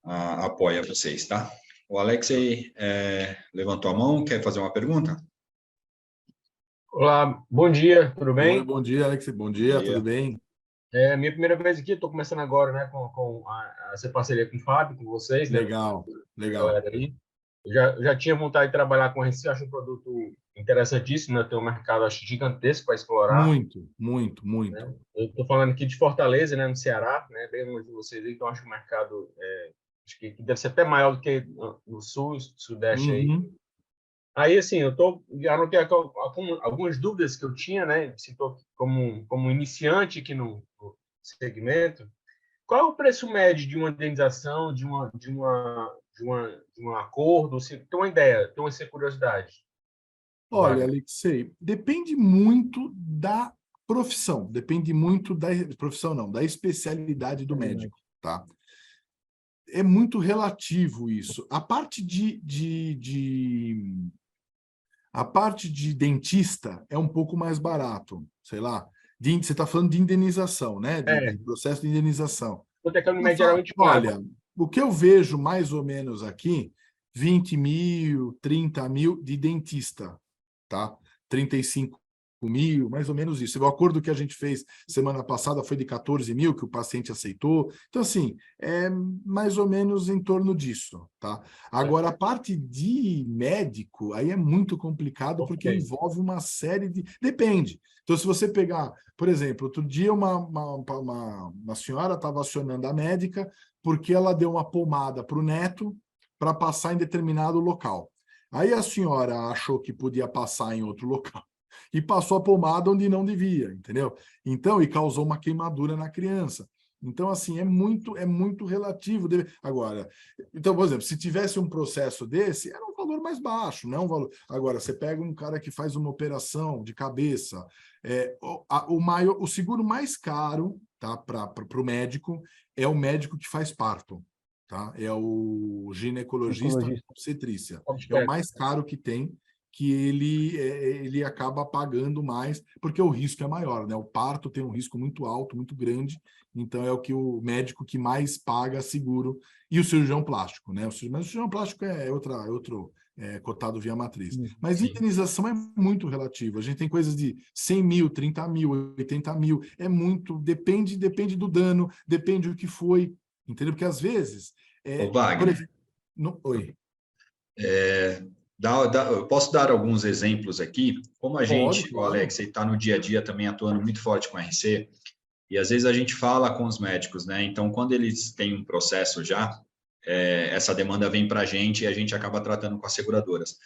apoia vocês, tá? O Alexei levantou a mão, quer fazer uma pergunta? Olá, bom dia, tudo bem? Bom dia, Alexei, bom dia, tudo bem? É minha primeira vez aqui, estou começando agora, né, com essa parceria com o Fábio, com vocês, né? Legal, legal. Aí. Eu já tinha vontade de trabalhar com esse, acho um produto interessantíssimo, né? Tem um mercado, acho, gigantesco para explorar. Muito, muito, muito. Né? Eu estou falando aqui de Fortaleza, né, no Ceará, né, bem longe de vocês, então acho que o mercado acho que deve ser até maior do que no sul, sudeste aí. Aí, assim, eu anotei algumas dúvidas que eu tinha, né? Citou como iniciante aqui no segmento. Qual é o preço médio de uma indenização, de um acordo? Você tem uma ideia, tem essa curiosidade? Olha, Alexei, depende muito da profissão, depende muito da profissão, não, da especialidade do médico, tá? É muito relativo isso. A parte a parte de dentista é um pouco mais barato, sei lá. Você está falando de indenização, né? De processo de indenização. Olha, o que eu vejo mais ou menos aqui, 20 mil, 30 mil de dentista, tá? 35 mil, mais ou menos isso. O acordo que a gente fez semana passada foi de 14 mil, que o paciente aceitou. Então, assim, é mais ou menos em torno disso, tá? Agora, a parte de médico, aí é muito complicado, porque envolve uma série de... Depende. Então, se você pegar, por exemplo, outro dia uma senhora estava acionando a médica porque ela deu uma pomada para o neto para passar em determinado local. Aí a senhora achou que podia passar em outro local e passou a pomada onde não devia, entendeu? Então, e causou uma queimadura na criança. Então, assim, é muito relativo. Agora, então, por exemplo, se tivesse um processo desse, era um valor mais baixo, não um valor... Agora, você pega um cara que faz uma operação de cabeça, o seguro mais caro, tá, para o médico é o médico que faz parto, tá? É o ginecologista obstetrícia. É o mais caro que tem, que ele acaba pagando mais, porque o risco é maior, né? O parto tem um risco muito alto, muito grande, então é o médico que mais paga seguro, e o cirurgião plástico, né? Mas o cirurgião plástico é outro cotado via matriz. Mas indenização é muito relativo. A gente tem coisas de 100 mil, 30 mil, 80 mil, é muito, depende do dano, depende do que foi, entendeu? Porque às vezes... Wagner, Oi. Eu posso dar alguns exemplos aqui? Como a gente, claro. O Alex, está no dia a dia também atuando muito forte com a RC, e às vezes a gente fala com os médicos, né? Então, quando eles têm um processo já, essa demanda vem para a gente e a gente acaba tratando com as seguradoras.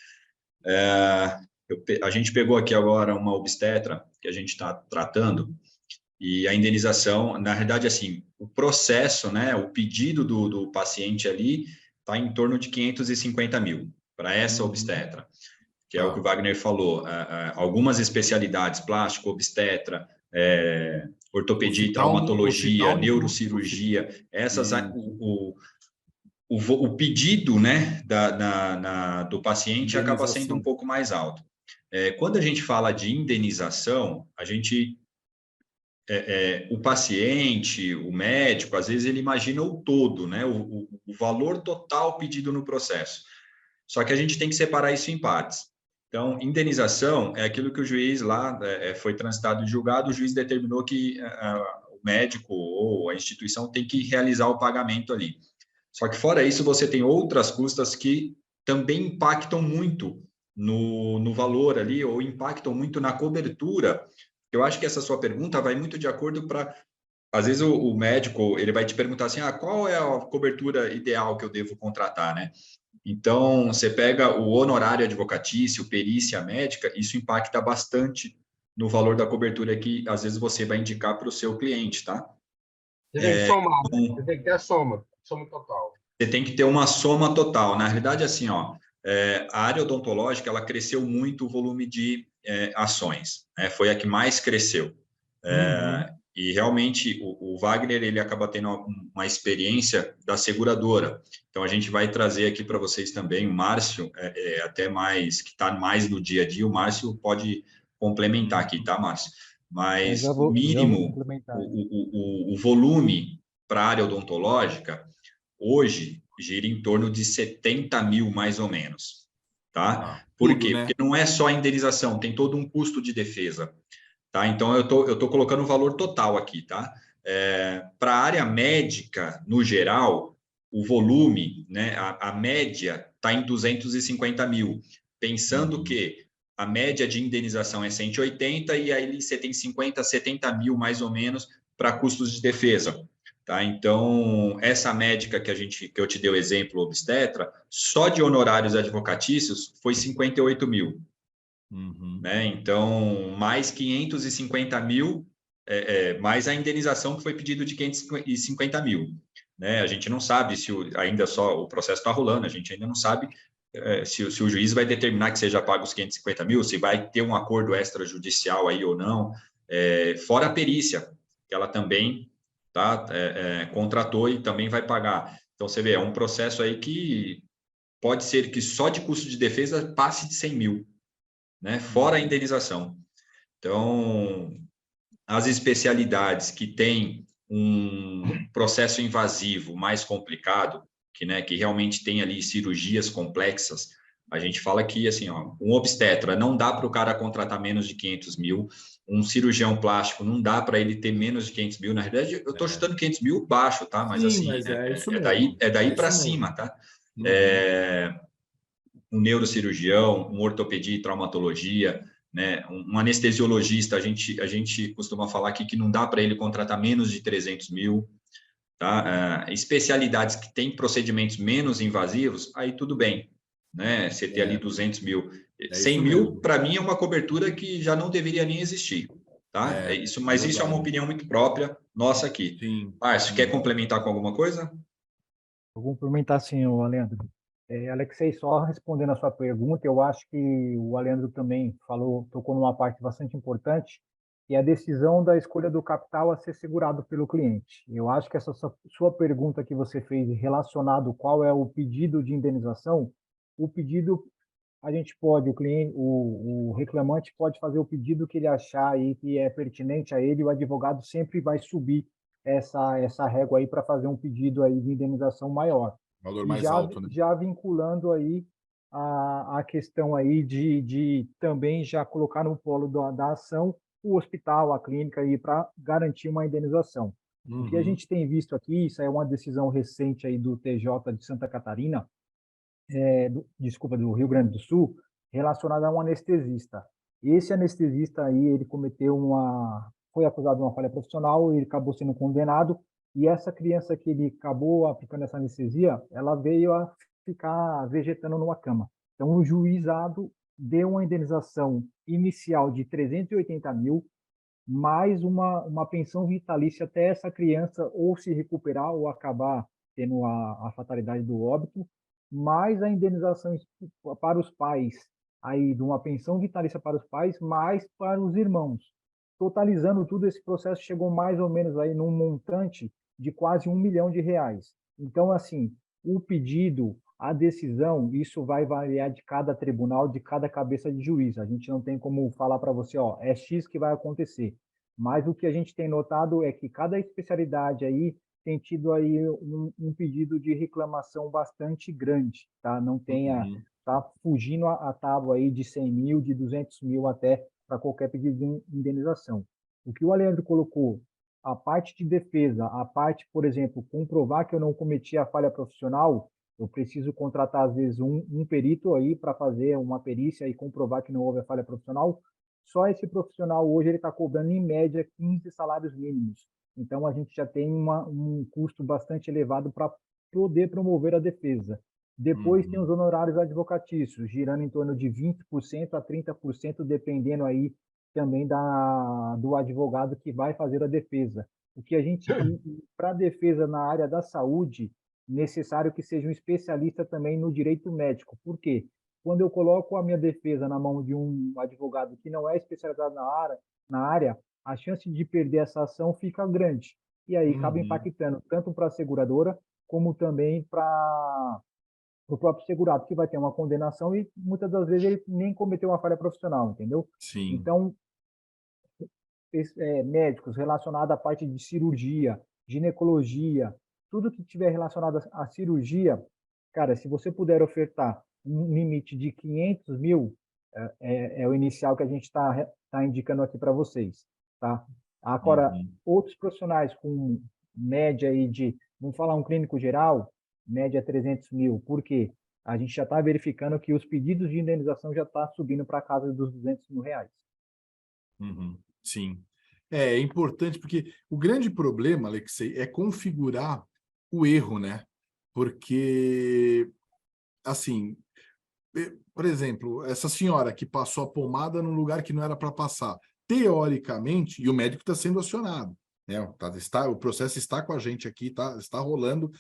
A gente pegou aqui agora uma obstetra que a gente está tratando, E a indenização, na verdade, assim, o processo, né, o pedido do paciente ali está em torno de 550 mil para essa obstetra, que é o que o Wagner falou. Algumas especialidades, plástico, obstetra, ortopedia e traumatologia, neurocirurgia, essas, o pedido, né, do paciente acaba sendo um pouco mais alto. Quando a gente fala de indenização, a gente o paciente, o médico, às vezes ele imagina o todo, né? O valor total pedido no processo. Só que a gente tem que separar isso em partes. Então, indenização é aquilo que o juiz lá foi transitado de julgado, o juiz determinou que o médico ou a instituição tem que realizar o pagamento ali. Só que fora isso, você tem outras custas que também impactam muito no valor ali, ou impactam muito na cobertura. Eu acho que essa sua pergunta vai muito de acordo para... Às vezes o médico ele vai te perguntar assim, qual é a cobertura ideal que eu devo contratar, né? Então, você pega o honorário advocatício, perícia médica, isso impacta bastante no valor da cobertura que, às vezes, você vai indicar para o seu cliente, tá? Você tem que somar, né? Você tem que ter a soma total. Você tem que ter uma soma total. Na realidade, assim, a área odontológica, ela cresceu muito o volume de ações, né? Foi a que mais cresceu. E realmente o Wagner ele acaba tendo uma experiência da seguradora. Então a gente vai trazer aqui para vocês também o Márcio, até mais que está mais no dia a dia. O Márcio pode complementar aqui, tá, Márcio? Mas o mínimo, o volume para a área odontológica hoje gira em torno de 70 mil mais ou menos, tá? Por quê? Né? Porque não é só a indenização, tem todo um custo de defesa. Tá? Então, eu tô colocando o valor total aqui, tá? Para a área médica, no geral, o volume, né, a média está em 250 mil, pensando que a média de indenização é 180 e aí você tem 50, 70 mil, mais ou menos, para custos de defesa. Tá? Então, essa médica que eu te dei o exemplo, obstetra, só de honorários advocatícios foi 58 mil. Né? Então, mais 550 mil, mais a indenização que foi pedido de 550 mil. Né? A gente não sabe se ainda só o processo está rolando, a gente ainda não sabe se o juiz vai determinar que seja pago os 550 mil, se vai ter um acordo extrajudicial aí ou não, fora a perícia, que ela também contratou e também vai pagar. Então, você vê, é um processo aí que pode ser que só de custo de defesa passe de 100 mil. Né? Fora a indenização. Então, as especialidades que têm um processo invasivo mais complicado, que realmente tem ali cirurgias complexas, a gente fala que, assim, um obstetra não dá para o cara contratar menos de 500 mil, um cirurgião plástico não dá para ele ter menos de 500 mil, na verdade, eu estou chutando 500 mil baixo, tá? Mas, assim, mas daí para cima, tá? Um neurocirurgião, um ortopedia e traumatologia, né, um anestesiologista, a gente costuma falar aqui que não dá para ele contratar menos de 300 mil, tá? Especialidades que têm procedimentos menos invasivos, aí tudo bem, né? Você ter ali 200 mil. 100 mil, para mim, é uma cobertura que já não deveria nem existir, tá? Mas isso é uma opinião muito própria nossa aqui. Márcio, quer complementar com alguma coisa? Vou complementar sim, Leandro. Alexei, só respondendo a sua pergunta, eu acho que o Leandro também tocou numa parte bastante importante, que é a decisão da escolha do capital a ser segurado pelo cliente. Eu acho que essa sua pergunta que você fez relacionado qual é o pedido de indenização, o pedido a gente pode, o reclamante pode fazer o pedido que ele achar aí que é pertinente a ele, e o advogado sempre vai subir essa régua aí para fazer um pedido aí de indenização maior. Valor mais alto, né? Já vinculando aí a questão aí de também já colocar no polo da ação o hospital, a clínica aí para garantir uma indenização. O que a gente tem visto aqui, isso é uma decisão recente aí do TJ de Santa Catarina, do Rio Grande do Sul, relacionada a um anestesista. Esse anestesista aí, ele foi acusado de uma falha profissional, ele acabou sendo condenado, e essa criança que ele acabou aplicando essa anestesia, ela veio a ficar vegetando numa cama. Então, o juizado deu uma indenização inicial de 380 mil, mais uma pensão vitalícia até essa criança ou se recuperar ou acabar tendo a fatalidade do óbito, mais a indenização para os pais, aí de uma pensão vitalícia para os pais, mais para os irmãos. Totalizando tudo, esse processo chegou mais ou menos aí num montante de quase R$ 1 milhão. Então, assim, o pedido, a decisão, isso vai variar de cada tribunal, de cada cabeça de juiz. A gente não tem como falar para você, ó, é X que vai acontecer. Mas o que a gente tem notado é que cada especialidade aí tem tido aí um pedido de reclamação bastante grande, tá? Não tenha, tá fugindo a tábua aí de 100 mil, de 200 mil até para qualquer pedido de indenização. O que o Alejandro colocou, a parte de defesa, a parte, por exemplo, comprovar que eu não cometi a falha profissional, eu preciso contratar, às vezes, um perito aí para fazer uma perícia e comprovar que não houve a falha profissional. Só esse profissional hoje ele está cobrando, em média, 15 salários mínimos. Então, a gente já tem um custo bastante elevado para poder promover a defesa. Depois tem os honorários advocatícios, girando em torno de 20% a 30%, dependendo aí também do advogado que vai fazer a defesa. O que a gente, para a defesa na área da saúde, necessário que seja um especialista também no direito médico. Por quê? Quando eu coloco a minha defesa na mão de um advogado que não é especializado na área, a chance de perder essa ação fica grande. E aí acaba impactando tanto para a seguradora, como também para o próprio segurado, que vai ter uma condenação e muitas das vezes ele nem cometeu uma falha profissional, entendeu? Sim. Então, médicos relacionados à parte de cirurgia, ginecologia, tudo que tiver relacionado à cirurgia, cara, se você puder ofertar um limite de 500 mil, é o inicial que a gente tá indicando aqui para vocês, tá? Agora, outros profissionais com média aí de, vamos falar um clínico geral, média 300 mil, por quê? A gente já está verificando que os pedidos de indenização já estão subindo para a casa dos 200 mil reais. Sim. É importante, porque o grande problema, Alexei, é configurar o erro, né? Porque, assim, por exemplo, essa senhora que passou a pomada num lugar que não era para passar, teoricamente, e o médico está sendo acionado, né? O processo está com a gente aqui, está rolando,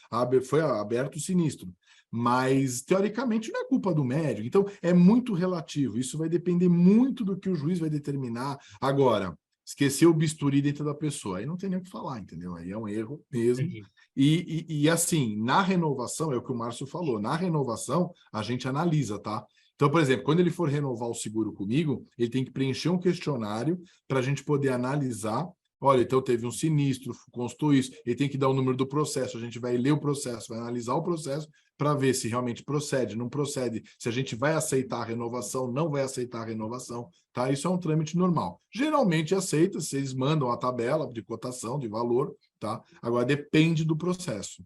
foi aberto o sinistro. Mas, teoricamente, não é culpa do médico. Então, é muito relativo. Isso vai depender muito do que o juiz vai determinar. Agora, esqueceu o bisturi dentro da pessoa, aí não tem nem o que falar, entendeu? Aí é um erro mesmo. E assim, na renovação, é o que o Márcio falou, na renovação, a gente analisa, tá? Então, por exemplo, quando ele for renovar o seguro comigo, ele tem que preencher um questionário para a gente poder analisar. Olha, então teve um sinistro, constou isso, ele tem que dar o número do processo, a gente vai ler o processo, vai analisar o processo para ver se realmente procede, não procede, se a gente vai aceitar a renovação, não vai aceitar a renovação, tá? Isso é um trâmite normal. Geralmente aceita, vocês mandam a tabela de cotação, de valor, tá? Agora depende do processo,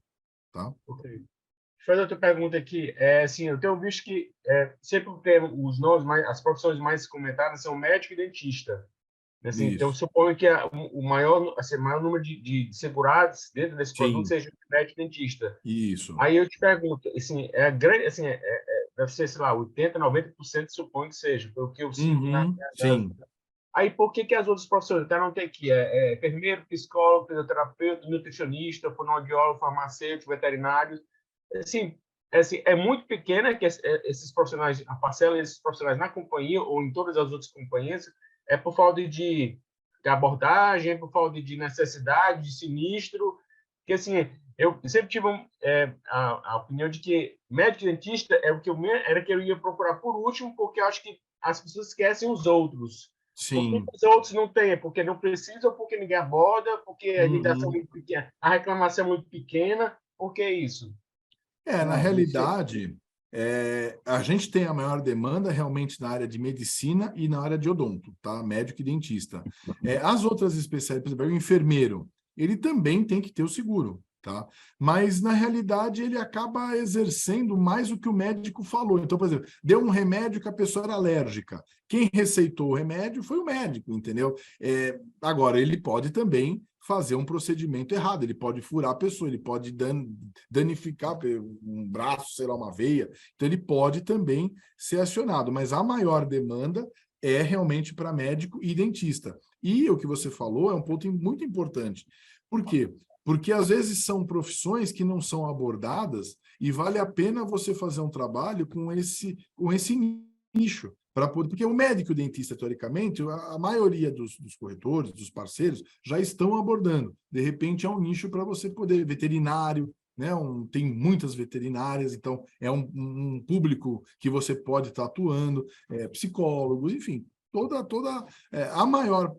tá? Ok. Deixa eu fazer outra pergunta aqui. Assim, eu tenho visto que sempre tem os nomes, as profissões mais comentadas são médico e dentista. Assim, então, eu suponho que o maior número de segurados dentro desse produto seja médico e dentista. Isso. Aí eu te pergunto, assim, deve ser, sei lá, 80%, 90%, suponho que seja, pelo que eu sigo sim. Aí, por que as outras profissões? Então, não tem aqui enfermeiro, psicólogo, fisioterapeuta, nutricionista, fonoaudiólogo, farmacêutico, veterinário. Assim, é muito pequena que esses profissionais, a parcela desses profissionais na companhia ou em todas as outras companhias, por falta de abordagem, por falta de necessidade, de sinistro. Porque, assim, eu sempre tive a opinião de que médico e dentista era que eu ia procurar por último, porque eu acho que as pessoas esquecem os outros. Sim. Porque os outros não têm, porque não precisam, porque ninguém aborda, porque a limitação é muito pequena, a reclamação é muito pequena. Por que isso? Na realidade, a gente tem a maior demanda realmente na área de medicina e na área de odonto, tá? Médico e dentista. As outras especialidades, por exemplo, o enfermeiro, ele também tem que ter o seguro, tá? Mas, na realidade, ele acaba exercendo mais o que o médico falou. Então, por exemplo, deu um remédio que a pessoa era alérgica. Quem receitou o remédio foi o médico, entendeu? Agora, ele pode também fazer um procedimento errado, ele pode furar a pessoa, ele pode danificar um braço, sei lá, uma veia, então ele pode também ser acionado, mas a maior demanda é realmente para médico e dentista. E o que você falou é um ponto muito importante. Por quê? Porque às vezes são profissões que não são abordadas e vale a pena você fazer um trabalho com esse nicho. Porque o médico e o dentista, teoricamente, a maioria dos corretores, dos parceiros, já estão abordando. De repente, é um nicho para você poder, veterinário, né? Tem muitas veterinárias, então é um público que você pode estar atuando, psicólogos, enfim, a maior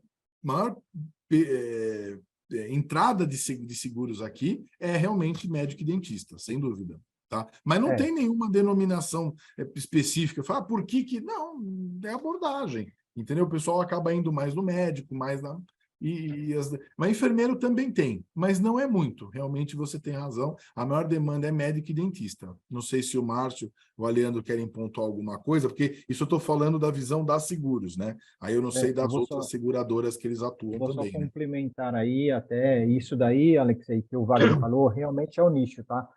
entrada de seguros aqui é realmente médico e dentista, sem dúvida. Tá? Mas não tem nenhuma denominação específica. Fala, por que... Não, é abordagem. Entendeu? O pessoal acaba indo mais no médico, mais na... Mas enfermeiro também tem, mas não é muito. Realmente você tem razão. A maior demanda é médico e dentista. Não sei se o Márcio ou o Leandro querem pontuar alguma coisa, porque isso eu estou falando da visão das seguros, né? Aí eu não sei das outras seguradoras que eles atuam vou também. Só complementar aí, até isso daí, Alexei, que o Wagner falou, realmente é o nicho, tá?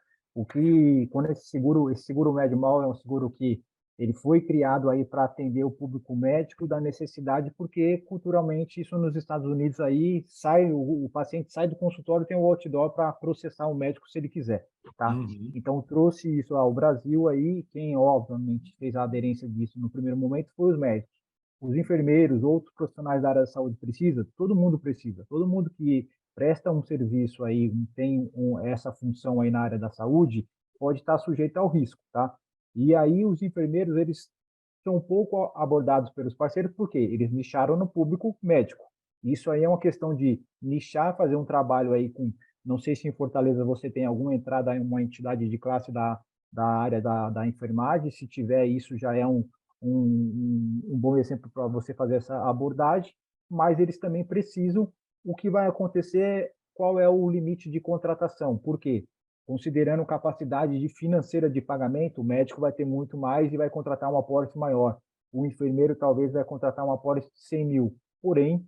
Quando esse seguro médio mal é um seguro que ele foi criado aí para atender o público médico da necessidade, porque culturalmente isso nos Estados Unidos aí o paciente sai do consultório, tem o outdoor para processar o médico se ele quiser, tá? Uhum. Então trouxe isso ao Brasil aí, quem obviamente fez a aderência disso no primeiro momento foi os médicos. Os enfermeiros, outros profissionais da área da saúde todo mundo precisa, todo mundo que presta um serviço aí, tem essa função aí na área da saúde, pode estar sujeito ao risco, tá? E aí os enfermeiros, eles são um pouco abordados pelos parceiros, porque eles nicharam no público médico. Isso aí é uma questão de nichar, fazer um trabalho aí com, não sei se em Fortaleza você tem alguma entrada em uma entidade de classe da área da enfermagem, se tiver isso já é um bom exemplo para você fazer essa abordagem, mas eles também precisam, o que vai acontecer, qual é o limite de contratação, por quê? Considerando capacidade financeira de pagamento, o médico vai ter muito mais e vai contratar um apólice maior. O enfermeiro talvez vai contratar um apólice de 100 mil. Porém,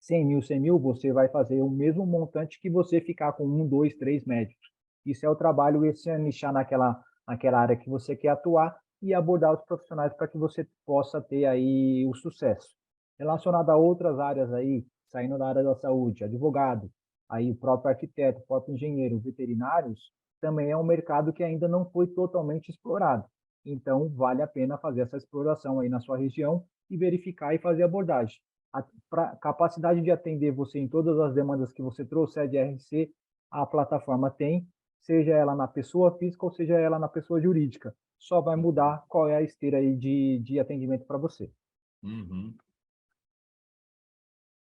100 mil, você vai fazer o mesmo montante que você ficar com 1, 2, 3 médicos. Isso é o trabalho, esse é nichar naquela área que você quer atuar e abordar os profissionais para que você possa ter aí o sucesso. Relacionado a outras áreas aí, saindo da área da saúde, advogado, aí o próprio arquiteto, o próprio engenheiro, veterinários, também é um mercado que ainda não foi totalmente explorado. Então, vale a pena fazer essa exploração aí na sua região e verificar e fazer abordagem. A capacidade de atender você em todas as demandas que você trouxe, de RC, a plataforma tem, seja ela na pessoa física ou seja ela na pessoa jurídica. Só vai mudar qual é a esteira aí de atendimento para você. Uhum.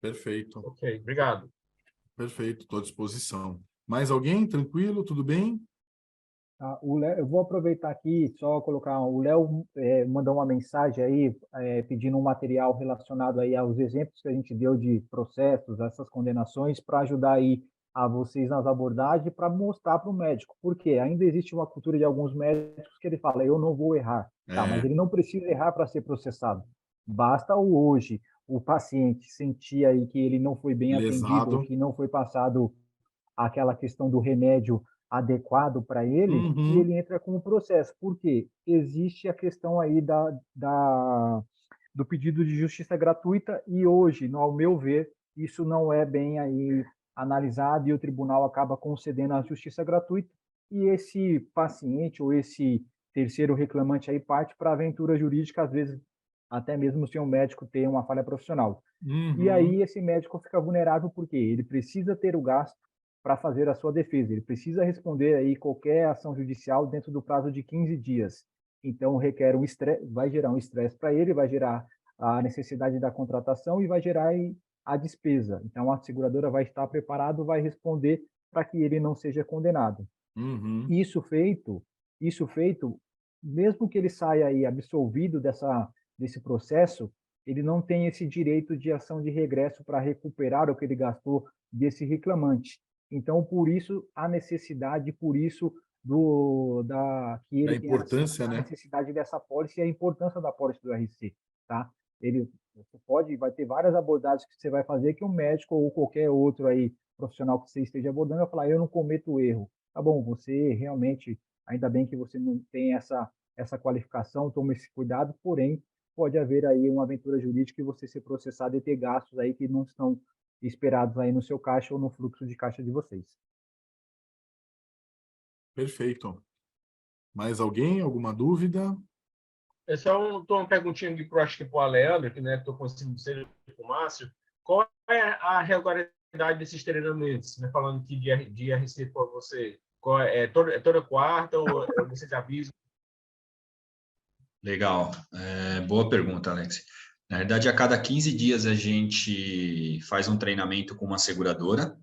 Perfeito. Ok, obrigado. Perfeito, estou à disposição. Mais alguém? Tranquilo? Tudo bem? Eu vou aproveitar aqui, só colocar, o Léo mandou uma mensagem aí, pedindo um material relacionado aí aos exemplos que a gente deu de processos, essas condenações, para ajudar aí a vocês nas abordagens, para mostrar para o médico, porque ainda existe uma cultura de alguns médicos que ele fala, eu não vou errar, tá, mas ele não precisa errar para ser processado. Basta hoje o paciente sentir aí que ele não foi bem atendido, ou que não foi passado aquela questão do remédio adequado para ele, e ele entra com o processo. Por quê? Existe a questão aí do pedido de justiça gratuita e hoje, ao meu ver, isso não é bem aí analisado e o tribunal acaba concedendo a justiça gratuita e esse paciente ou esse terceiro reclamante aí parte para a aventura jurídica, às vezes até mesmo se um médico tem uma falha profissional. E aí esse médico fica vulnerável porque ele precisa ter o gasto para fazer a sua defesa. Ele precisa responder aí qualquer ação judicial dentro do prazo de 15 dias. Então, requer um estresse, vai gerar um estresse para ele, vai gerar a necessidade da contratação e vai gerar a despesa. Então, a seguradora vai estar preparado, vai responder para que ele não seja condenado. Isso feito, mesmo que ele saia aí absolvido desse processo, ele não tem esse direito de ação de regresso para recuperar o que ele gastou desse reclamante. Então, por isso, a necessidade, por isso, que ele tem a necessidade dessa apólice e a importância da apólice do RC, tá? Vai ter várias abordagens que você vai fazer que um médico ou qualquer outro aí profissional que você esteja abordando vai falar, eu não cometo erro. Tá bom, você realmente, ainda bem que você não tem essa qualificação, toma esse cuidado, porém, pode haver aí uma aventura jurídica e você ser processado e ter gastos aí que não estão esperados aí no seu caixa ou no fluxo de caixa de vocês. Perfeito. Mais alguém? Alguma dúvida? É só uma perguntinha aqui acho que para o Leandro, que estou conseguindo ser com o Márcio. Qual é a regularidade desses treinamentos? Né? Falando aqui de RC por você, toda quarta ou vocês avisam? Legal. Boa pergunta, Alex. Na verdade, a cada 15 dias a gente faz um treinamento com uma seguradora,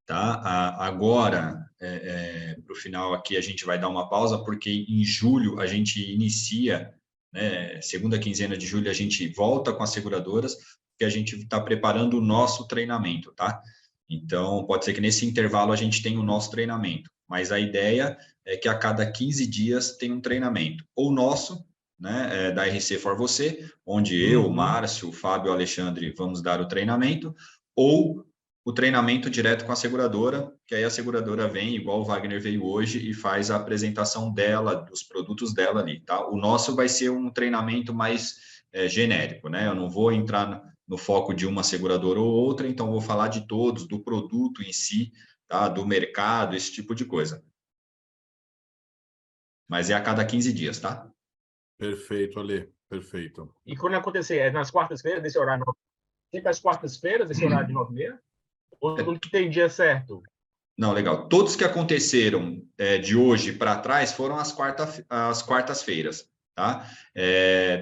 tá? Agora, para o final aqui, a gente vai dar uma pausa, porque em julho a gente inicia, né, segunda quinzena de julho, a gente volta com as seguradoras, porque a gente está preparando o nosso treinamento, tá? Então, pode ser que nesse intervalo a gente tenha o nosso treinamento, mas a ideia é que a cada 15 dias tem um treinamento, ou nosso, né, da RC for Você, onde eu, o Márcio, o Fábio e o Alexandre vamos dar o treinamento, ou o treinamento direto com a seguradora, que aí a seguradora vem, igual o Wagner veio hoje, e faz a apresentação dela, dos produtos dela ali, tá? O nosso vai ser um treinamento mais genérico, né? Eu não vou entrar no foco de uma seguradora ou outra, então vou falar de todos, do produto em si, tá? Do mercado, esse tipo de coisa. Mas é a cada 15 dias, tá? Perfeito, Ale. Perfeito. E quando acontecer, é nas quartas-feiras, desse horário? Sempre às quartas-feiras, esse horário de 9h30? Ou não tem dia certo? Não, legal. Todos que aconteceram de hoje para trás foram as quartas-feiras, tá?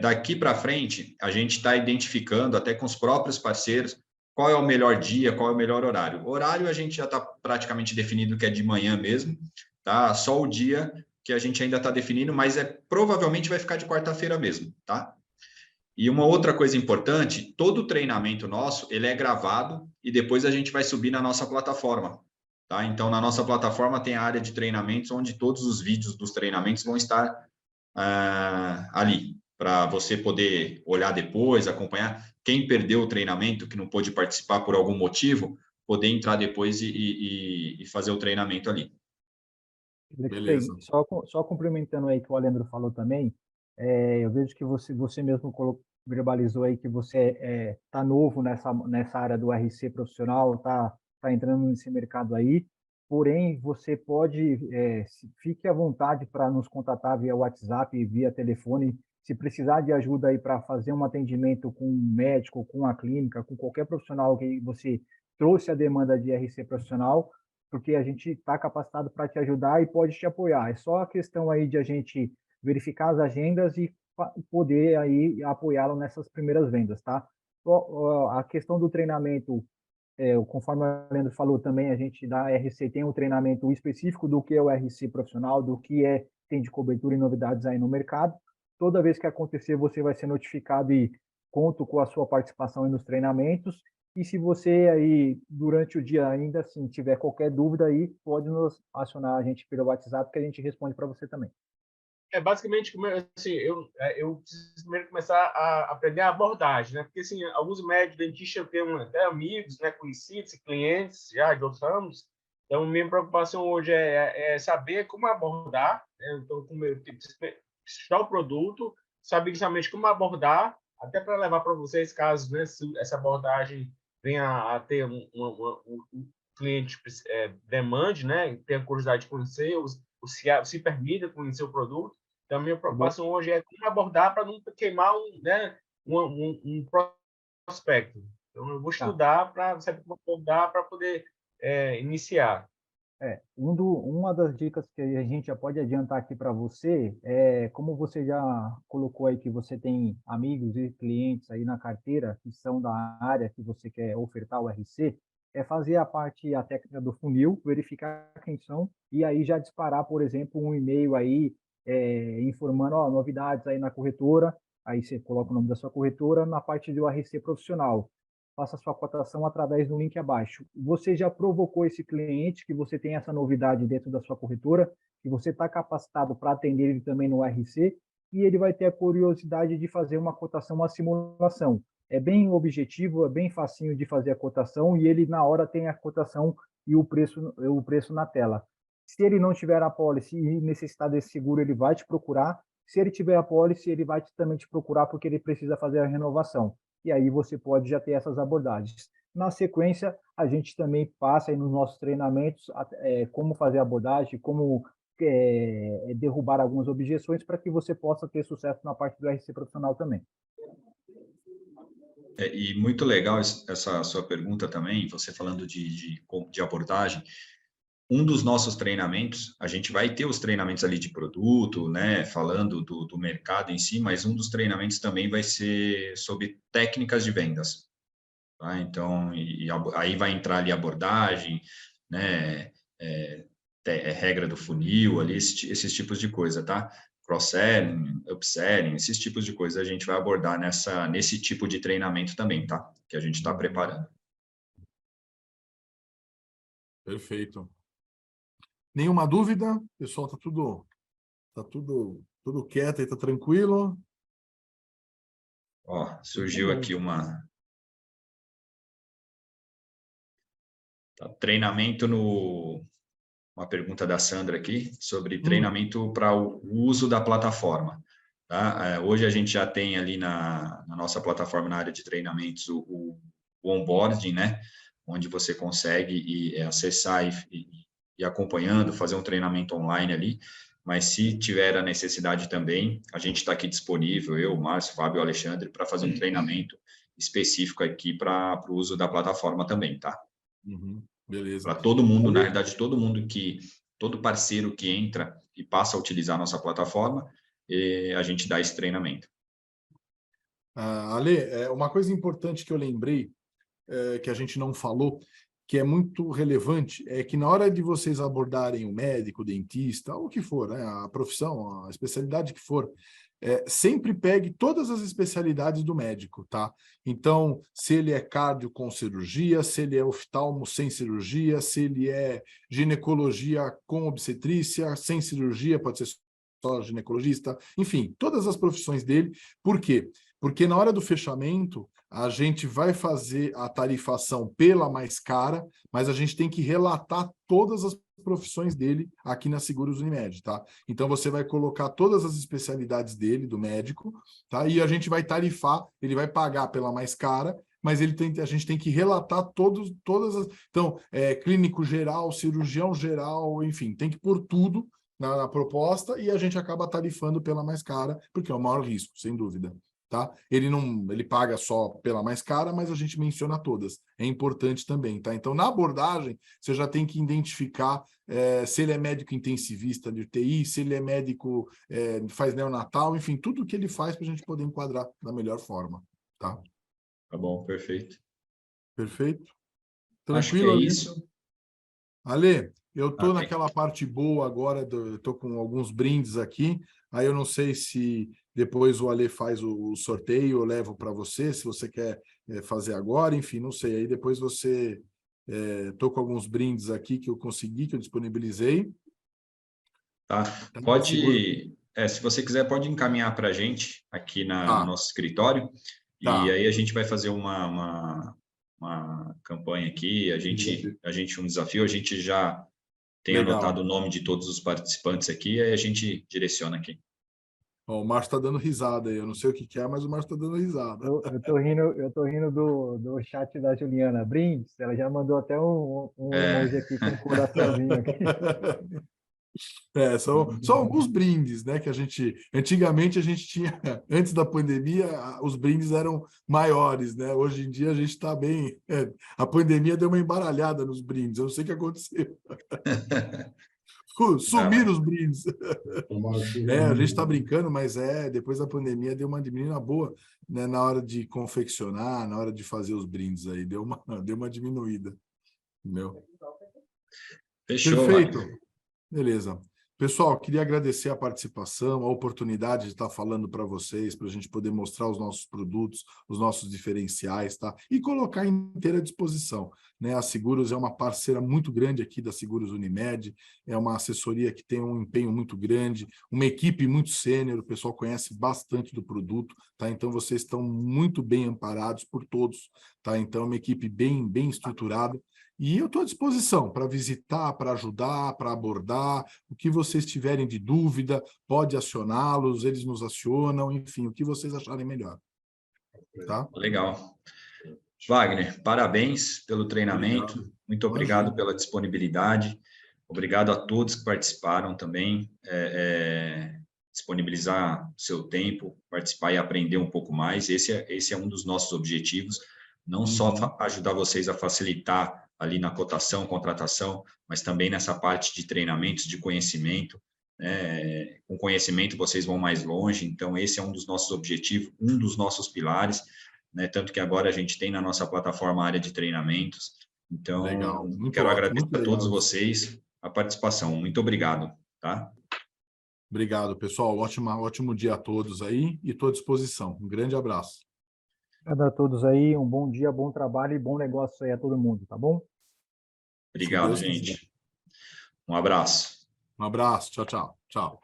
Daqui para frente, a gente está identificando, até com os próprios parceiros, qual é o melhor dia, qual é o melhor horário. O horário a gente já está praticamente definido que é de manhã mesmo, tá? Só o dia que a gente ainda está definindo, mas provavelmente vai ficar de quarta-feira mesmo, tá? E uma outra coisa importante, todo treinamento nosso, ele é gravado e depois a gente vai subir na nossa plataforma, tá? Então, na nossa plataforma tem a área de treinamentos, onde todos os vídeos dos treinamentos vão estar ali, para você poder olhar depois, acompanhar. Quem perdeu o treinamento, que não pôde participar por algum motivo, poder entrar depois e fazer o treinamento ali. Beleza. Só complementando aí que o Alendro falou também, eu vejo que você mesmo verbalizou aí que você está novo nessa área do RC profissional, está entrando nesse mercado aí, porém você pode, fique à vontade para nos contatar via WhatsApp, via telefone, se precisar de ajuda aí para fazer um atendimento com um médico, com a clínica, com qualquer profissional que você trouxe a demanda de RC profissional, porque a gente está capacitado para te ajudar e pode te apoiar. É só a questão aí de a gente verificar as agendas e poder aí apoiá-lo nessas primeiras vendas, tá? A questão do treinamento, conforme o Leandro falou também, a gente da RC tem um treinamento específico do que é o RC profissional, do que tem de cobertura e novidades aí no mercado. Toda vez que acontecer, você vai ser notificado e conto com a sua participação aí nos treinamentos. E se você aí, durante o dia, ainda assim, tiver qualquer dúvida aí, pode nos acionar a gente pelo WhatsApp, que a gente responde para você também. Basicamente, assim, eu preciso primeiro começar a aprender a abordagem, né? Porque, assim, alguns médicos dentistas eu tenho até amigos, né, conhecidos, clientes já de outros ramos. Então, minha preocupação hoje é saber como abordar, né? Então, como eu preciso estudar o produto, saber exatamente como abordar, até para levar para vocês, caso, né, se essa abordagem venha a ter um cliente demande, né, tenha curiosidade de conhecer, se permita conhecer o produto. Então, a minha preocupação hoje é como abordar para não queimar um prospecto. Então, eu vou estudar para saber como abordar para poder iniciar. Uma das dicas que a gente já pode adiantar aqui para você como você já colocou aí que você tem amigos e clientes aí na carteira que são da área que você quer ofertar o RC, fazer a técnica do funil, verificar quem são e aí já disparar, por exemplo, um e-mail aí informando novidades aí na corretora, aí você coloca o nome da sua corretora na parte do RC profissional. Faça sua cotação através do link abaixo. Você já provocou esse cliente que você tem essa novidade dentro da sua corretora, que você está capacitado para atender ele também no RC, e ele vai ter a curiosidade de fazer uma cotação, uma simulação. É bem objetivo, é bem facinho de fazer a cotação, e ele na hora tem a cotação e o preço na tela. Se ele não tiver a pólice e necessitar desse seguro, ele vai te procurar, Se ele tiver a pólice, ele vai também te procurar porque ele precisa fazer a renovação. E aí você pode já ter essas abordagens. Na sequência, a gente também passa aí nos nossos treinamentos como fazer a abordagem, como derrubar algumas objeções para que você possa ter sucesso na parte do RC profissional também. E muito legal essa sua pergunta também, você falando de abordagem. Um dos nossos treinamentos, a gente vai ter os treinamentos ali de produto, né, falando do mercado em si, mas um dos treinamentos também vai ser sobre técnicas de vendas. Tá? Então, aí vai entrar ali abordagem, né, regra do funil, ali, esses tipos de coisa, tá? Cross-selling, upselling, esses tipos de coisa a gente vai abordar nesse tipo de treinamento também, tá? Que a gente está preparando. Perfeito. Nenhuma dúvida? Pessoal, tá tudo quieto e tá tranquilo? Ó, surgiu aqui uma treinamento uma pergunta da Sandra aqui sobre treinamento para o uso da plataforma. Tá? Hoje a gente já tem ali na nossa plataforma, na área de treinamentos, o onboarding, né? Onde você consegue acessar e acompanhando, fazer um treinamento online ali, mas se tiver a necessidade também, a gente está aqui disponível, eu, Márcio, Fábio e Alexandre, para fazer um treinamento específico aqui para o uso da plataforma também, tá? Beleza. Para todo mundo, na verdade, todo parceiro que entra e passa a utilizar a nossa plataforma, a gente dá esse treinamento. Ale, uma coisa importante que eu lembrei, que a gente não falou, que é muito relevante, é que na hora de vocês abordarem o médico, o dentista, ou o que for, né, a profissão, a especialidade que for, sempre pegue todas as especialidades do médico, tá? Então, se ele é cardio com cirurgia, se ele é oftalmo sem cirurgia, se ele é ginecologia com obstetrícia, sem cirurgia, pode ser só ginecologista, enfim, todas as profissões dele. Por quê? Porque na hora do fechamento, a gente vai fazer a tarifação pela mais cara, mas a gente tem que relatar todas as profissões dele aqui na Seguros Unimed, tá? Então, você vai colocar todas as especialidades dele, do médico, tá? E a gente vai tarifar, ele vai pagar pela mais cara, mas a gente tem que relatar todas as... Então, clínico geral, cirurgião geral, enfim, tem que pôr tudo na proposta e a gente acaba tarifando pela mais cara, porque é o maior risco, sem dúvida. Tá? Ele paga só pela mais cara, mas a gente menciona todas. É importante também, tá? Então, na abordagem, você já tem que identificar se ele é médico intensivista de UTI, se ele é médico, faz neonatal, enfim, tudo que ele faz para a gente poder enquadrar da melhor forma, tá? Tá bom, perfeito. Perfeito? Acho que Tranquilo, é Ale? isso. Ale, eu estou naquela parte boa agora, estou com alguns brindes aqui, aí eu não sei se depois o Ale faz o sorteio, eu levo para você, se você quer fazer agora, enfim, não sei. Aí depois você... Estou com alguns brindes aqui que eu consegui, que eu disponibilizei. Tá. Pode... se você quiser, pode encaminhar para a gente aqui no nosso escritório, e aí a gente vai fazer uma campanha aqui, um desafio, a gente já tem anotado o nome de todos os participantes aqui, aí a gente direciona aqui. O Márcio está dando risada aí, eu não sei o que é, mas o Márcio está dando risada. Eu tô rindo do chat da Juliana Brindes, ela já mandou até um emoji aqui com um coraçãozinho aqui. São alguns brindes, né? Que antigamente a gente tinha, antes da pandemia, os brindes eram maiores, né? Hoje em dia a gente está bem. A pandemia deu uma embaralhada nos brindes, eu não sei o que aconteceu. Sumiram os brindes. A gente está brincando, mas depois da pandemia deu uma diminuída boa, né, na hora de confeccionar, na hora de fazer os brindes aí, deu uma diminuída. Entendeu? Fechou, perfeito. Márcio. Beleza. Pessoal, queria agradecer a participação, a oportunidade de estar falando para vocês, para a gente poder mostrar os nossos produtos, os nossos diferenciais, tá? E colocar em inteira disposição, né? A Seguros é uma parceira muito grande aqui da Seguros Unimed, é uma assessoria que tem um empenho muito grande, uma equipe muito sênior, o pessoal conhece bastante do produto, tá? Então, vocês estão muito bem amparados por todos, tá? Então, é uma equipe bem estruturada. E eu estou à disposição para visitar, para ajudar, para abordar. O que vocês tiverem de dúvida, pode acioná-los, eles nos acionam, enfim, o que vocês acharem melhor. Tá? Legal. Wagner, parabéns pelo treinamento. Obrigado. Muito obrigado pela disponibilidade. Obrigado a todos que participaram também. Disponibilizar seu tempo, participar e aprender um pouco mais. Esse é um dos nossos objetivos. Não só ajudar vocês a facilitar ali na cotação, contratação, mas também nessa parte de treinamentos, de conhecimento. Com conhecimento vocês vão mais longe, então esse é um dos nossos objetivos, um dos nossos pilares, né? Tanto que agora a gente tem na nossa plataforma a área de treinamentos. Então, quero agradecer a todos vocês a participação. Muito obrigado, tá? Obrigado, pessoal. Ótimo dia a todos aí e estou à disposição. Um grande abraço. Obrigado a todos aí, um bom dia, bom trabalho e bom negócio aí a todo mundo, tá bom? Obrigado, gente. Um abraço. Um abraço. Tchau, tchau. Tchau.